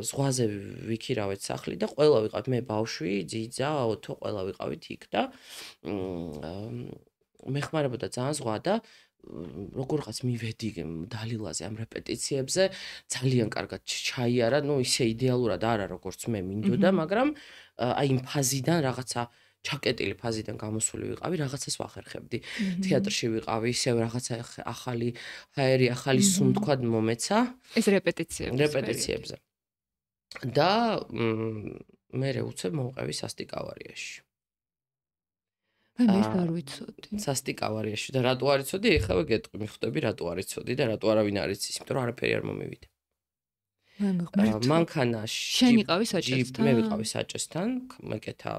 ზღვაზე ვიქირავეთ სახლი და ყველა ვიყავით, მე ბავშვი, ძიძა, ოთო, ყველა ვიყავით იქ და მეხმარებოდა ძალიან ზღვა და როგორღაც მივედი დალილაზე ამ რეპეტიციებზე, ძალიან კარგად ჩაიარა, ისე იდეალურად არა როგორც მე მინდოდა, მაგრამ აი იმ ფაზიდან რაღაცა ჩაკეტილი ფაზიდან გამოსული ვიყავი, რაღაცას ვახერხებდი. თეატრში ვიყავი, ისევ რაღაცა ახალი ჰაერი, ახალი სუნთქვა მომეცა. ეს რეპეტიციებზე. და მე უცებ მოვყევი სასტიკავარიაში. მე არ ვიცოდი. სასტიკავარიაში და რატო არ იცოდი? ეხლა გეტყვი, მიხვდები რატო არ იცოდი და რატო არავინ არ იცის, იმიტომ რომ არაფერი არ მომივიდა. მანქანაში შენ იყავი საჭესთან? მე ვიყავი საჭესთან, მეკეთა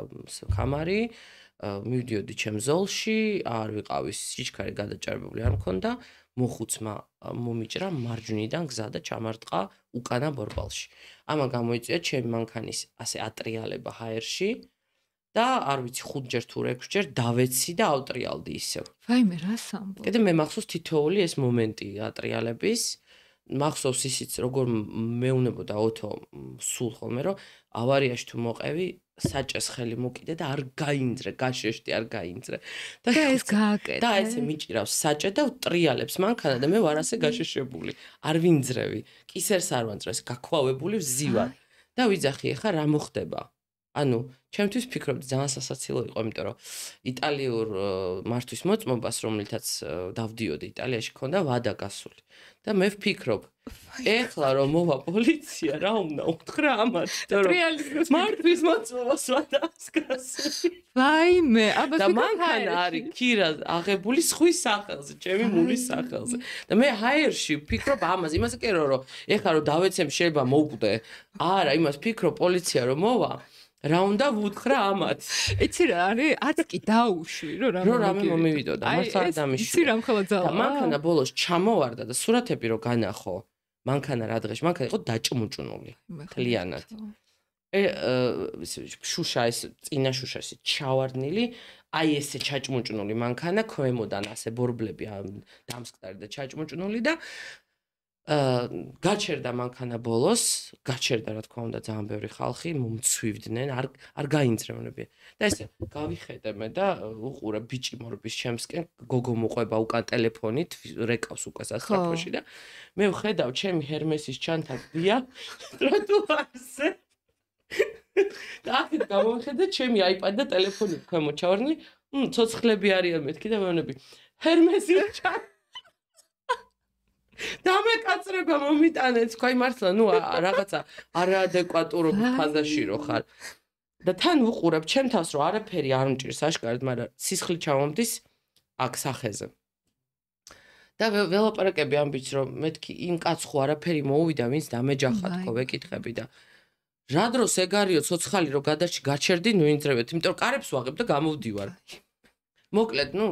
კამარი, მივდიოდი ჩემ ზოლში, არ ვიყავი სიჩქარე გადაჭარბებული არ მქონდა, მოხუცმა მომიჭრა მარჯვნიდან გზა და ჩამარტყა უკანა ბორბალში. ამან გამოიწვია ჩემი მანქანის ასე ატრიალება ჰაერში და არ ვიცი 5ჯერ თუ 6ჯერ დავეცი და ავტრიალდი ისევ. ვაიმე, რას ამბობ? კიდე მე მახსოვს თითოეული ეს მომენტი ატრიალების მახსოვს ისიც როგორ მეუნებოდა ოთო სულ ხოლმე რომ ავარიაში თუ მოყევი საჭეს ხელი მოკიდე და არ გაინძრე, გაშეშტი არ გაინძრე. და ეს გააკეთე. და ესე მიჭირავს საჭე და ტრიალებს მანქანა და მე ვარ ასე გაშეშებული. არ ვინძრევი. კისერს არ ვანძრეს, გაქვავებული ვზივარ. და ვიძახი, ეხა რა მოხდება? ანუ, ჩემთვის ფიქრობდი ძალიან სასაცილო იყო, იმიტომ რომ იტალიურ მართვის მოწმობას, რომელთაც დავდიოდი იტალიაში, ქონდა ვადა გასული. და მე ვფიქრობ, ეხლა რომ მოვა პოლიცია, რა უნდა უთხრა ამათ, რეალიზმის მართვის მოწმობას ვადას გასული. ვაიმე, აბა და მანქანა არის ქირა აღებული სხვის სახელზე, ჩემი მულის სახელზე. და მე ჰაერში ვფიქრობ ამას, იმას კი რომ ეხლა რომ დავეცემ შეიძლება მოგვდე. არა, იმას ვფიქრობ პოლიცია რომ მოვა. რა უნდა ვუთხრა ამათ? იცი რა არის? არც კი დაუშვი, რომ რამე მომივიდოდა, მართლა არ დამიშვი. იცი რამ ხელა ძალა. და მანქანა ბოლოს ჩამოვარდა და სურათები რო განახო, მანქანა რა დღეში, მანქანა იყო დაჭმუჭუნული. მთლიანად. შუშა ეს წინა შუშაში ჩავარდნილი, აი ესე ჩაჭმუჭუნული მანქანა, ქვემოდან ასე ბორბლები დამსკდარი და ჩაჭმუჭუნული და გაჩერდა მანქანა ბოლოს, გაჩერდა რა თქმა უნდა ძალიან ბევრი ხალხი, მომცვივდნენ, არ გაინძრევნებიან. და ესე გავიხედე მე და უყურე ბიჭი მორბის ჩემსკენ, გოგო მოყვება უკან ტელეფონით, რეკავს უკვე სასწრაფოში და მე ვხედავ ჩემი ჰერმესის ჩანთა გდია ტროტუარზე. და აქეთ გამოვიხედე ჩემი iPad და ტელეფონი ქვემო ჩავარდნი, ცოცხლები არიან მეთქი და მეუბნები ჰერმესის ჩანთა დამეკაცრება მომიტანეთ, თქვი მართლა, ნუ რაღაცა არაადეკვატურობის ფაზაში რო ხარ. და თან ვუყურებ ჩემ თავს, რომ არაფერი არ მჭირს აშკარად, მაგრამ სისხლი ჩამომდის აქ სახეზე. და ველაპარაკები ამბიც, რომ მეთქი იმ კაცს ხო არაფერი მოუვიდა, ვინც დამეჯახა თქო, ვეკითხები და რა დროს ეგ არისო ცოცხალი რო გადარჩი გაჩერდი, ნუ ინძრევეთ, იმიტომ რომ კარებს ვაღებ და გამოვდივარ. მოკლედ, ნუ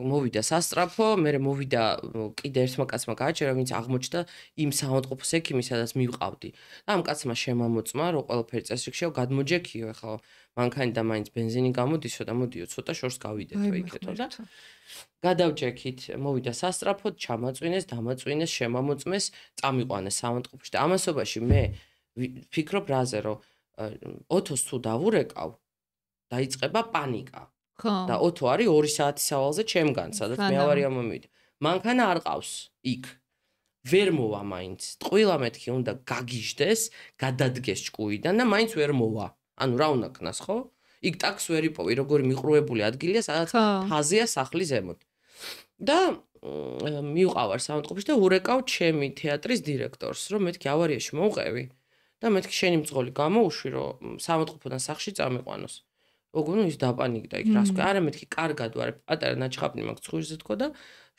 მოვიდა სასწრაფო, მე მოვიდა კიდე ერთმა კაცმა გააჩერა, ვინც აღმოჩნდა იმ საავადმყოფოს ექიმი, სადაც მივყავდი. და ამ კაცმა შემამოწმა, რომ ყველაფერი წესრიგშია, გადმოჯექიო, ეხლა მანქანი და მაინც ბენზინი გამოდისო და მოდიო, ცოტა შორს გავიდეთო იქეთო და გადავჯექით, მოვიდა სასწრაფო, ჩამაწვინეს, დამაწვინეს, შემამოწმეს, წამიყვანეს საავადმყოფოში და ამასობაში მე ვფიქრობ რაზე, რომ ოთოს თუ დავურეკავ, დაიწყება პანიკა. და ოთო არის 2 საათის სავალზე ჩემგან, სადაც მე ავარია მომივიდა. მანქანა არ ყავს იქ. ვერ მოვა მაინც. ტყუილა მეთქი უნდა გაგიჟდეს, გადადგეს ჭკუიდან და მაინც ვერ მოვა. ანუ რა უნდა ქნას, ხო? იქ ტაქსი ვერ იპოვი, როგორი მიყრუებული ადგილია, სადაც ფაზია სახლის ზემოთ. და მივყავარ საავადმყოფოში და ურეკავ ჩემი თეატრის დირექტორს, რომ მეთქი ავარიაში მოვყევი და მეთქი შენი მძღოლი გამოუშვი, რომ საავადმყოფოდან სახლში წამიყვანოს. ოღონდ ის დაპანიკდა იქ რას ქვია არა მეთქი კარგად ვარ პატარა ნაჩხაპნი მაქვს ცხვირზე თქო და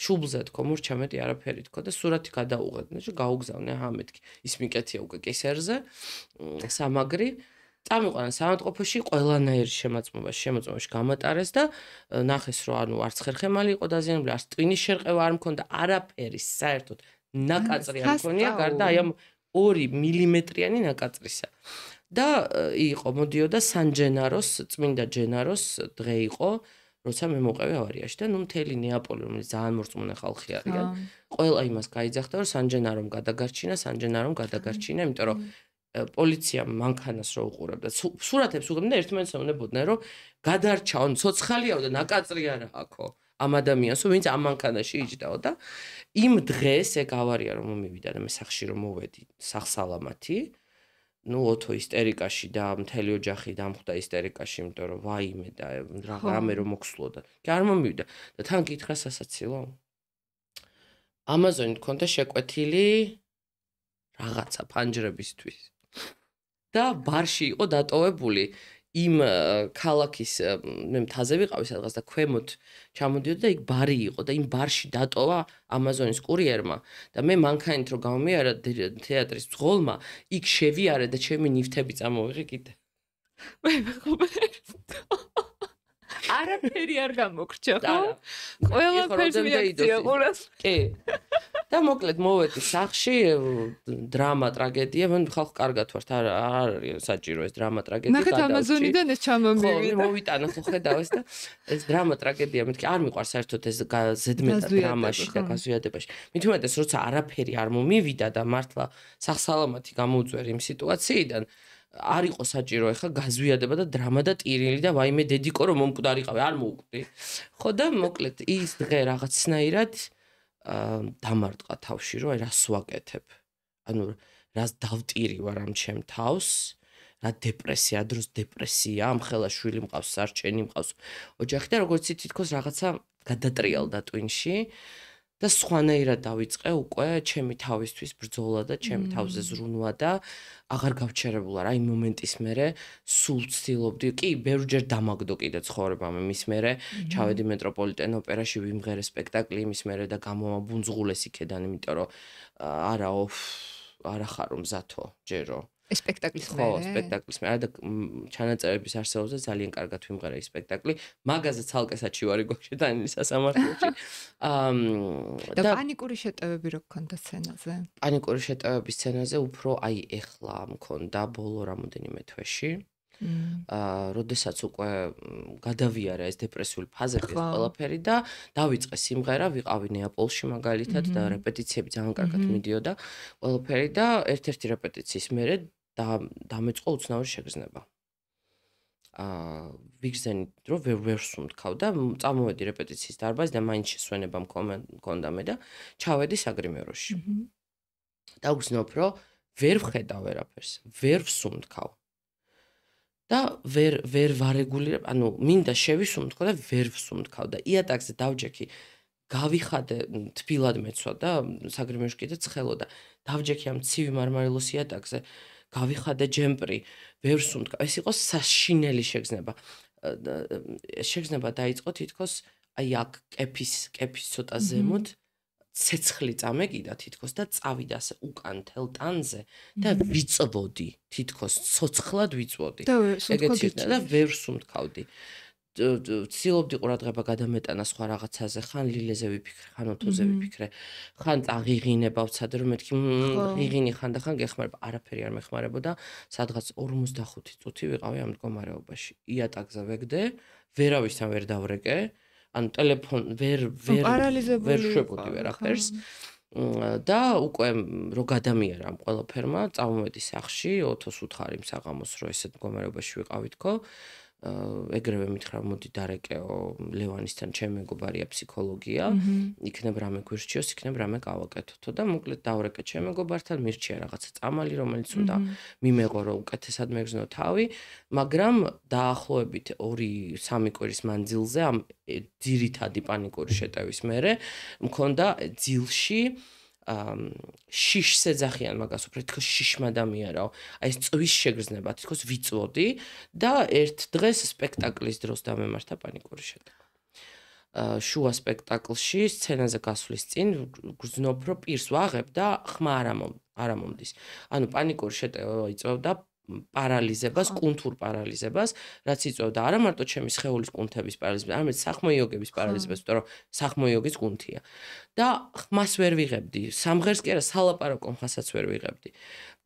შუბლზე თქო მურჩა მეტი არაფერი თქო და სურათი გადაუღებდი და გაუგზავნე აჰა მეთქი ის მიკეთია უკვე კისერზე სამაგრი წამიყვანა საავადმყოფოში ყველანაირი შემოწმებაში გამატარეს და ნახეს რომ ანუ არც ხერხემალი იყო დაზიანებული არც ტვინის შერყევა არ მქონდა არაფერი საერთოდ ნაკაწრი არ მქონია გარდა აი ამ 2 მილიმეტრიანი ნაკაწრისა და იყო მოდიოდა სანჯენაროს წმინდა ჯენაროს დღე იყო როცა მე მოყევი ავარიაში და ნუ მთელი ნეაპოლი რომელიც ძალიან მორწმუნე ხალხი არიან ყველა იმას გაიძახდა რომ სანჯენარომ გადაგარჩინა იმიტომ რომ პოლიციამ მანქანას რო უყურებდა სურათებს უყურებდა და ერთმანეთს ეუბნებოდნენ რომ გადარჩაო ცოცხალიაო და ნაკაწრი არა აქო ამ ადამიანს ვინც ამ მანქანაში იჯდაო და იმ დღეს ეგ ავარია რომ მომივიდა და მე სახში რომ მოვედი სახსალამათი ნუ ოთო ისტერიკაში და მთელი ოჯახი დამხვდა ისტერიკაში იმიტომ რომ ვაიმე და რამე რომ მოხსლოდა კი არ მომივიდა და თან გითხრა სასაცილო ამაზონი თქონდა შეკვეთილი რაღაცა ფანჯრებისთვის და ბარში იყო დატოვებული იმ ქალაქის მე მთაზე ვიყავი სადღაც და ქვემოთ ჩამოდიოდა და იქ ბარი იყო და იმ ბარში დატოვა ამაზონის კურიერმა და მე მანქანით რო გამომიარა თეატრის მძღოლმა იქ შევიარე და ჩემი ნივთები წამოვიღე კიდე არაფერი არ გამოგრჩა ხო? ყველაფერს მიაქცია ყურას. კი. და მოკლედ მოვედი სახში, დრამა, ტრაგედია, მე ხალხ კარგად ვართ, არ არის საჭირო ეს დრამა, ტრაგედია გადავჭი. ნახეთ ამაზონიდან ეს ჩამომივიდა. ხო, მოვიტანა ხო ხედავ ეს და ეს დრამა, ტრაგედია, მეთქი არ მიყვარს საერთოდ ეს ზედმეტად დრამაში და გაზვიადებაში. მithumetes როცა არაფერი არ მომივიდა და მართლა სახსალამათი გამოუწვერი იმ სიტუაციიდან არ იყო საჭირო ეხა გაზვიადება და დრამა და ტირილი და ვაიმე დედიკო რომ მომკვდარიყავი არ მოვკვდი. ხო და მოკლედ ის დღე რაღაცნაირად დამარტყა თავში რომ აი რას ვაკეთებ. ანუ რას დავტირი ვარ ამ ჩემ თავს, რა დეპრესია, დროს დეპრესია, ამ ხელა შვილი მყავს, სარჩენი მყავს. ოჯახი და როგორც თითქოს რაღაცა გადატრიალდა ტვინში. და სხვანაირად დავიწყე უკვე ჩემი თავისთვის ბრძოლა და ჩემი თავზე ზრუნვა და აღარ გავჩერებულა რა იმ მომენტის მერე სულ ცდილობდი კი ბევრჯერ დამაგდო კიდე ცხოვრება მე მის მერე ჩავედი მეტროპოლიტენ ოპერაში ვიმღერე სპექტაკლი იმის მერე და გამომაბუნძღულეს იქედან იმიტომ რომ არა ხარო მზათო ჯერო ეს სპექტაკლის მერე ხო სპექტაკლის მერე და ჩანაწერების არსებობს ძალიან კარგად ვიმღერე ეს სპექტაკლი მაგაზე ცალკე საჩივარი გვაქვს შეტანილი სასამართლოში და პანიკური შეტევები რო გქონდა სცენაზე პანიკური შეტევების სცენაზე უფრო აი ეხლა მქონდა ბოლო რამოდენიმე თვეში როდესაც უკვე გადავიარა ეს დეპრესიული ფაზები ყველაფერი და დავიწყე სიმღერა, ვიყავი ნეაპოლში მაგალითად და რეპეტიციები ძალიან კარგად მიდიოდა ყველაფერი და ერთ-ერთი რეპეტიციის მერე დამეწყო უცნაური შეგრძნება. ვიგზენით რომ ვერ სუნთქავ და წამოვედი რეპეტიციის დარბაზი და მაინც შესვენება მქონდა მე და ჩავედი საგრიმეროში. და ვგრძნობ რომ ვერ ვხედავ ვერაფერს, ვერ ვსუნთქავ. და ვერ ვარეგულირებ, ანუ მინდა შევისუნთქო და ვერ ვსუნთქავ და იატაკზე დავჯექი, გავიხადე, თბილად მეცვა და საგრიმერში კიდე ცხელოდა. დავჯექი ამ ცივი მარმარილოს იატაკზე, გავიხადე ჯემპრი, ვერ ვსუნთქავ. ეს იყო საშინელი შეგრძნება. შეგრძნება დაიწყო თითქოს აი აქ კეფის ცოტა ზემოთ ცეცხლი წამეკიდა თითქოს და წავიდა ასე უკან თელ ტანზე და ვიწვოდი თითქოს ცოცხლად ვიწვოდი. ეგეთი და ვერ ვსუნთქავდი. ვცდილობდი ყურადღება გადამეტანა სხვა რაღაცაზე, ხან ლილეზე ვიფიქრე, ხან ოთოზე ვიფიქრე, ხან აღიღინება ვცადე რომ მეთქი ღიღინი ხან და ხან გეხმარება, არაფერი არ მეხმარებოდა, სადღაც 45 წუთი ვიყავი ამ მდგომარეობაში. იატაკზე ვეგდე, ვერავისთან ვერ დავრეკე, ანუ ტელეფონ ვერ შვებოდი ვერაფერს. და უკვე რო გადამიერა ამ ყველაფერმა, წავმოვედი სახლში, ოთოს უთხარი საღამოს რო ესეთ მდგომარეობაში ვიყავი თქო. ეგრევე მითხრა მოდი დარეკეო ლევანისთან ჩემი მეგობარია ფსიქოლოგია, იქნებ რამე გვირჩიოს, იქნებ რამე გავაკეთოთო და მოკლედ დავრეკე ჩემი მეგობართან, მირჩია რაღაცა წამალი, რომელიც უნდა მიმეღო რომ უკეთესად მეგზნო თავი, მაგრამ დაახლოებით 2-3 კვირის მანძილზე ამ ძირითადი პანიკური შეტევის მერე მქონდა ძილში შიშს ეძახიან მაგას უფრო თქოს შიშმა დამიარაო. აი ეს წვის შეგრძნება თქოს ვიწვოდი და ერთ დღეს სპექტაკლის დროს დამემართა პანიკური შეტევა. შუა სპექტაკლში სცენაზე გასვლის წინ გრძნობ რომ პირს ვაღებ და ხმა არ მომდის. ანუ პანიკური შეტევა იწვევდა პარალიზებას, კუნთურ პარალიზებას, რაც იწვევდა არა მარტო ჩემი სხეულის კუნთების პარალიზებას, არამედ სახმოიოგების პარალიზებას, იმიტომ რომ სახმოიოგის კუნთია. და ხმას ვერ ვიღებდი, სამღერს კი არა, სალაპარაკო ხმასაც ვერ ვიღებდი.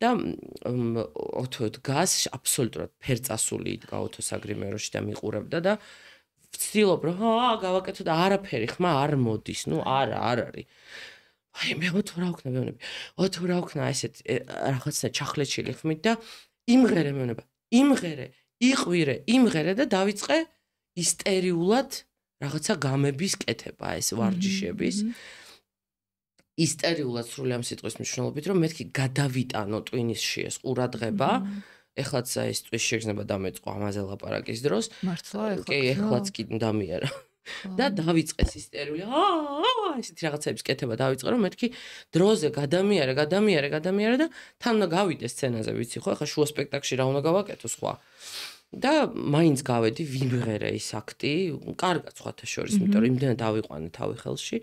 და ოთო დგას აბსოლუტურად ფერწასული იდგა ოთო საგრიმეროში და მიყურებდა და ვცდილობ რომ გავაკეთო და არაფერი ხმა არ მოდის, ნუ არ არის. აი მე ოთო რა ვქნა მეუბნები. ოთო რა ვქნა ესეთ რაღაცა ჩახლეჩილი ხმით და იმღერე მეუბნება. იმღერე და დავიწყე ისტერიულად რაღაცა გამების კეთება, ეს ვარჯიშების. ისტერიულად სრული ამ სიტყვის მნიშვნელობით, რომ მეთქი გადავიტანო ტვინისში ეს ყურადღება. ეხლაც ეს ტვის შეგრძნება დამეწყო ამაზე ლაპარაკის დროს. მართლა ეხლა. კი, ეხლაც კი დამიერა. და დავიწყეს ისტერიული. ესეთი რაღაცების კეთება დავიწყე, რომ მეთქი დროზე გადამიერე და თან უნდა გავიდე სცენაზე, ვიცი ხო, ეხლა შუა სპექტაკლში რა უნდა გავაკეთო სხვა. და მაინც გავედი ვიმღერე ის აქტი, კარგად სხვათა შორის, იმიტომ რომ იმდენად დავიყვანე თავი ხელში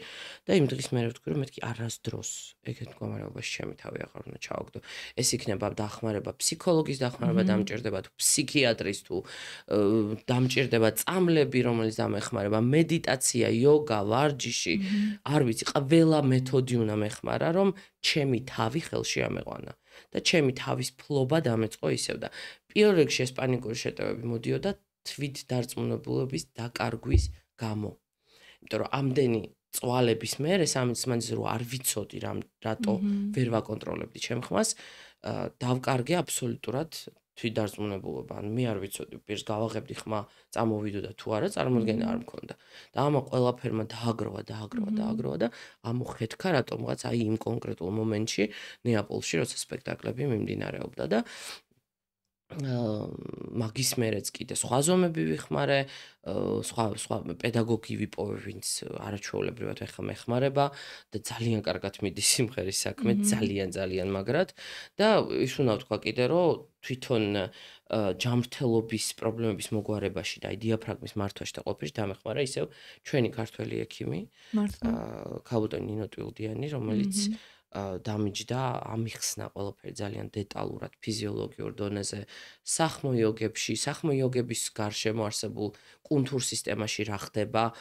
და იმ დღის მერე ვთქვი რომ მეთქი არასდროს ეგეთ მდგომარეობაში ჩემი თავი აღარ უნდა ჩავაგდო. ეს იქნება დახმარება ფსიქოლოგის დახმარება დამჭირდება თუ ფსიქიატრის თუ დამჭირდება წამლები რომელიც დამეხმარება, მედიტაცია, იოგა, ვარჯიში, არ ვიცი, ყველა მეთოდი უნდა მეხმარა რომ ჩემი თავი ხელში ამეყვანა. და ჩემი თავის ფლობა დამეწყო ისევ და პირველ რიგში ეს პანიკური შეტევები მოდიოდა თვით დარწმუნებულობის დაკარგვის გამო. იმიტომ რომ ამდენი წვალების მერე სამის მანძილზე რომ არ ვიცოდი რატო ვერ ვაკონტროლებდი ჩემ ხმას, დავკარგე აბსოლუტურად თვით დარწმუნებულობა. ანუ მე არ ვიცოდი პირს გავაღებდი ხმა წამოვიდოდა თუ არა, წარმოდგენა არ მქონდა. და ამა ყველაფერმა დააგროვა და ამოხეთქა რატომღაც აი იმ კონკრეტულ მომენტში ნეაპოლში, როცა სპექტაკლები მიმდინარეობდა და მაგის მერეც კიდე სხვა ზომები ვიხმარე, სხვა პედაგოგი ვიპოვე, ვინც არაჩვეულებრივად ეხლა მეხმარება და ძალიან კარგად მიდის სიმღერის საქმე, ძალიან მაგრად და ის უნდა ვთქვა კიდე რომ თვითონ ჯანმრთელობის პრობლემების მოგვარებაში და აი დიაფრაგმის მართვაში და ყოფაში დამეხმარა ისევ ჩვენი ქართველი ექიმი, ქაბუტონი ნინო ტვილდიანი, რომელიც დამიჯდა, ამიხსნა ყველაფერი ძალიან დეტალურად ფიზიოლოგიურ დონეზე სახმოიოგებში, სახმოიოგების გარშემო არსებულ კუნთურ სისტემაში რა ხდება,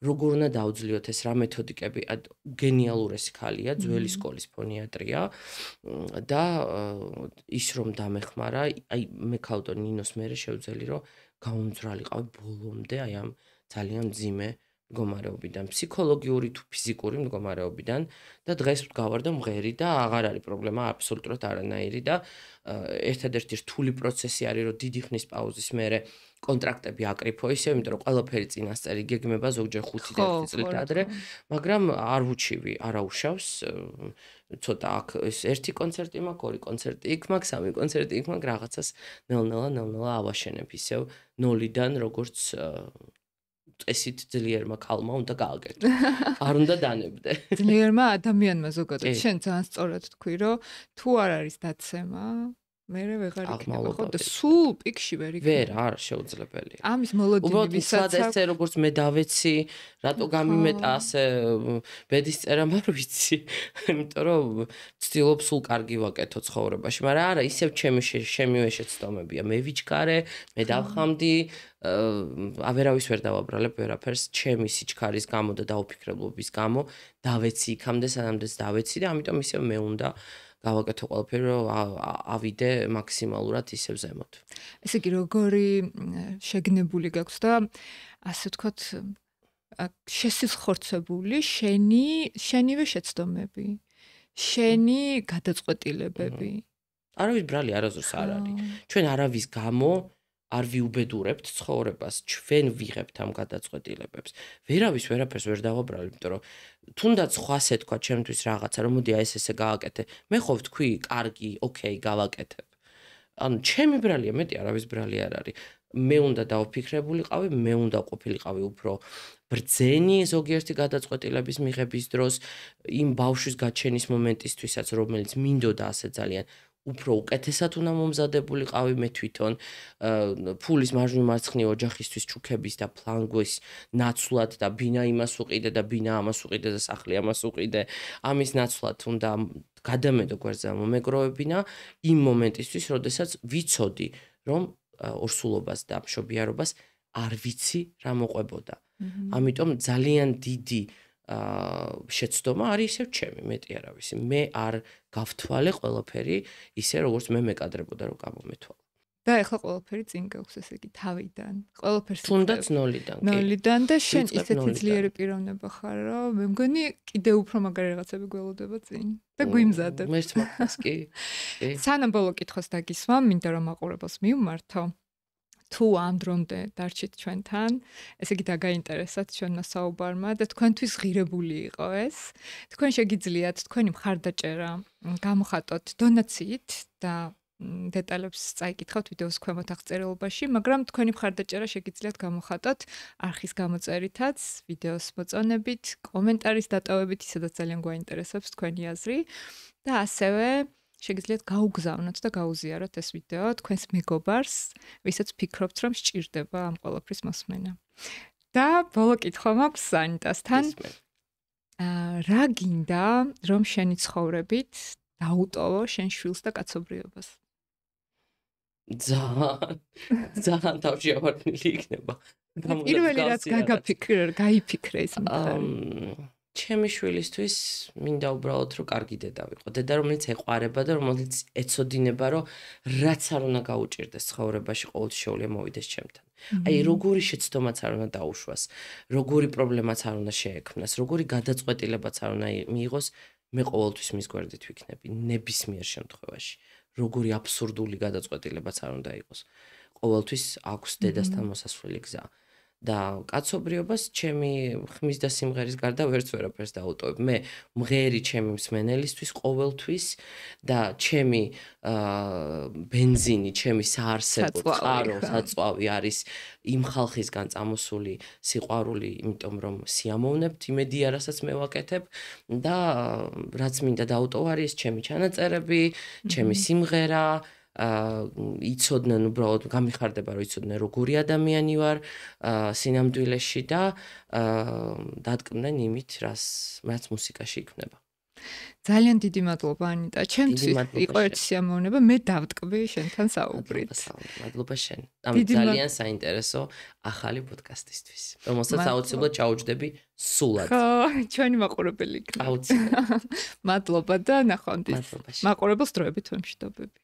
როგორ უნდა დაუძლიოთ ეს რა მეთოდიკები, გენიალურესი ქალია, ძველი სკოლის ფონიატრია და ის რომ დამეხმარა, აი მე ქალტო ნინოს მერე შევძელი რომ გაუმძვრალიყავი ბოლომდე აი ამ ძალიან მძიმე მდგომარეობიდან, ფსიქოლოგიური თუ ფიზიკური მდგომარეობიდან და დღეს გავარდა მღერი და აღარ არის პრობლემა აბსოლუტურად არანაირი და ერთადერთი რთული პროცესი არის რომ დიდი ხნის პაუზის მერე კონტრაქტები აკრიფო ისე, იმიტომ რომ ყველაფერი წინასწარი გეგმება ზოგჯერ 5 წლით ადრე, მაგრამ არ ვუჩივი, არა უშავს, ცოტა აქ ეს ერთი კონცერტი მაქვს, ორი კონცერტი იქ მაქვს, სამი კონცერტი იქ მაქვს, რაღაცას ნელ-ნელა ავაშენებ ისევ ნოლიდან, როგორც წესით ძლიერმა ქალმა უნდა გააკეთო. არ უნდა დანებდე. ძლიერმა ადამიანმა ზოგადად შენ ძალიან სწორად თქვი, რომ თუ არ არის დაცემა, მერე ვეღარ იქნება, ხო და სულ პიკში ვერ იქნება. ვერ, არ შეუძლებელია. ამის მოლოდინი ვისაც ესე როგორც მე დავეცი, რატო გამიმეტა ასე ბედის წერა არ ვიცი. იმიტომ რომ ვცდილობ სულ კარგი ვაკეთო ცხოვრებაში, მაგრამ არა, ისევ ჩემივე შეცდომებია. მე ვიჩქარე, მე დავხამდი, ავერავის ვერ დავაბრალებ ვერაფერს, ჩემი სიჩქარის გამო და დაუფიქრებლობის გამო დავეცი იქამდე, სანამდეც დავეცი და ამიტომ ისევ მე უნდა გავაკეთო ყველაფერი, რომ ავიდე მაქსიმალურად ისევ ზემოთ. ესე იგი, როგორი შეგნებული გაქვს და ასე ვთქვათ, შესიზღორცებული შენივე შეცდომები, შენი გადაწყვეტილებები. არავის ბრალი არასდროს არ არის. ჩვენ არავის გამო არ ვიუბედურებთ ცხოვრებას, ჩვენ ვიღებთ ამ გადაწყვეტილებებს. ვერავის ვერაფერს ვერ დავაბრალებ, იმიტომ რომ თუნდაც ხვასე თქვა ჩემთვის რაღაცა, რომ მოდი აი ესე გავაკეთე. მე ხო ვთქვი, კარგი, ოკეი, გავაკეთებ. ანუ ჩემი ბრალია, მეტი არავის ბრალი არ არის. მე უნდა დავფიქრებულიყავი, მე უნდა ყოფილიყავი უფრო ბრძენი ზოგიერთი გადაწყვეტილების მიღების დროს, იმ ბავშვის გაჩენის მომენტისთვისაც, რომელიც მინდოდა ასე ძალიან უფრო უკეთესად უნდა მომზადებულიყავი მე თვითონ ფულის მარჯვნივ მარცხნივ ოჯახისთვის ჩუქების და ფლანგვის ნაცვლად და ბინა იმას უყიდე და ბინა ამას უყიდე და სახლი ამას უყიდე ამის ნაცვლად უნდა გადამედო გვერდზე მომეგროვებინა იმ მომენტისთვის როდესაც ვიცოდი რომ ორსულობას და მშობიარობას არ ვიცი რა მოყვებოდა ამიტომ ძალიან დიდი შეცდომა არის ისევ ჩემი მეტი არა ვიცი მე არ გავთვალე ყველაფერი ისე როგორც მე მეკადრებოდა რომ გამომეთვალა და ეხლა ყველაფერი წინ გაქვს ესე იგი თავიდან ყველაფერს თუნდაც ნოლიდან და შენ ისეთი ძლიერი პიროვნება ხარ რომ მე მგონი კიდე უფრო მაგარი რაღაცები გველოდება წინ და გვიმზადებ მე თვითონაც კი სანამ ბოლო კითხვას დაგისვა მინდა რომ მაყურებელს მივმართო თუ ამ დრომდე დარჩით ჩვენთან, ესე იგი დაგაინტერესათ ჩვენმა საუბარმა და თქვენთვის ღირებული იყო ეს. თქვენ შეგიძლიათ თქვენი მხარდაჭერა გამოხატოთ დონაციით და დეტალებს წაიკითხავთ ვიდეოს ქვემოთ აღწერილობაში, მაგრამ თქვენი მხარდაჭერა შეგიძლიათ გამოხატოთ არხის გამოწერითაც, ვიდეოს მოწონებით, კომენტარის დატოვებით, ისედაც ძალიან გვაინტერესებს თქვენი აზრი და ასევე შეგიძლიათ გაუგზავნოთ და გაუზიაროთ ეს ვიდეო თქვენს მეგობარს, ვისაც ფიქრობთ, რომ სჭირდება ამ ყველაფრის მოსმენა. და ბოლო კითხვა მაქვს სანიტასთან. რა გინდა, რომ შენი ცხოვრებით დაუტოვო შენ შვილს და კაცობრიობას? ძალიან თავშეავარდნილი იქნება. პირველი რაც გაიფიქრე ის მხარე. ჩემი შვილისთვის მინდა უბრალოდ რომ კარგი დედა ვიყო. დედა რომელიც ეყვარება და რომელიც ეცოდინება რომ რაც არ უნდა გაუჭირდეს ცხოვრებაში ყოველთვის შეუძლია მოვიდეს ჩემთან. აი როგორი შეცდომაც არ უნდა დაუშვას, როგორი პრობლემაც არ უნდა შეექმნას, როგორი გადაწყვეტილებაც არ უნდა მიიღოს, მე ყოველთვის მის გვერდით ვიქნები ნებისმიერ შემთხვევაში. როგორი აბსურდული გადაწყვეტილებაც არ უნდა იყოს. ყოველთვის აქვს დედასთან მოსასვლელი გზა. და კაცობრიობას ჩემი ხმის და სიმღერის გარდა ვერც ვერაფერს დაუტოვებ. მე მღერი ჩემი მსმენელისთვის ყოველთვის და ჩემი ბენზინი, ჩემი საარსებო წყარო, საწვავი არის იმ ხალხისგან წამოსული სიყვარული, იმიტომ რომ სიამოვნებთ იმედია, რასაც მე ვაკეთებ და რაც მინდა დაუტოვო არის ჩემი ჩანაწერები, ჩემი სიმღერა იცოდნენ უბრალოდ გამიხარდება რომ იცოდნენ როგორი ადამიანი ვარ სინამდვილეში და დადგმდნენ იმით რაც მუსიკაში იქნება. ძალიან დიდი მადლობა ანიტა. ჩემთვის იყო ერთი სიამოვნება, მე დავტკბი შენთან საუბრით. მადლობა შენ. ამ ძალიან საინტერესო ახალი პოდკასტისთვის. რომელსაც აუცილებლად ჩაუჯდები სულად. ხო, ჩვენი მაყურებელი იქნება. აუცილებლად. მადლობა და ნახვამდის. მაყურებელს დროებით ვემშვიდობები.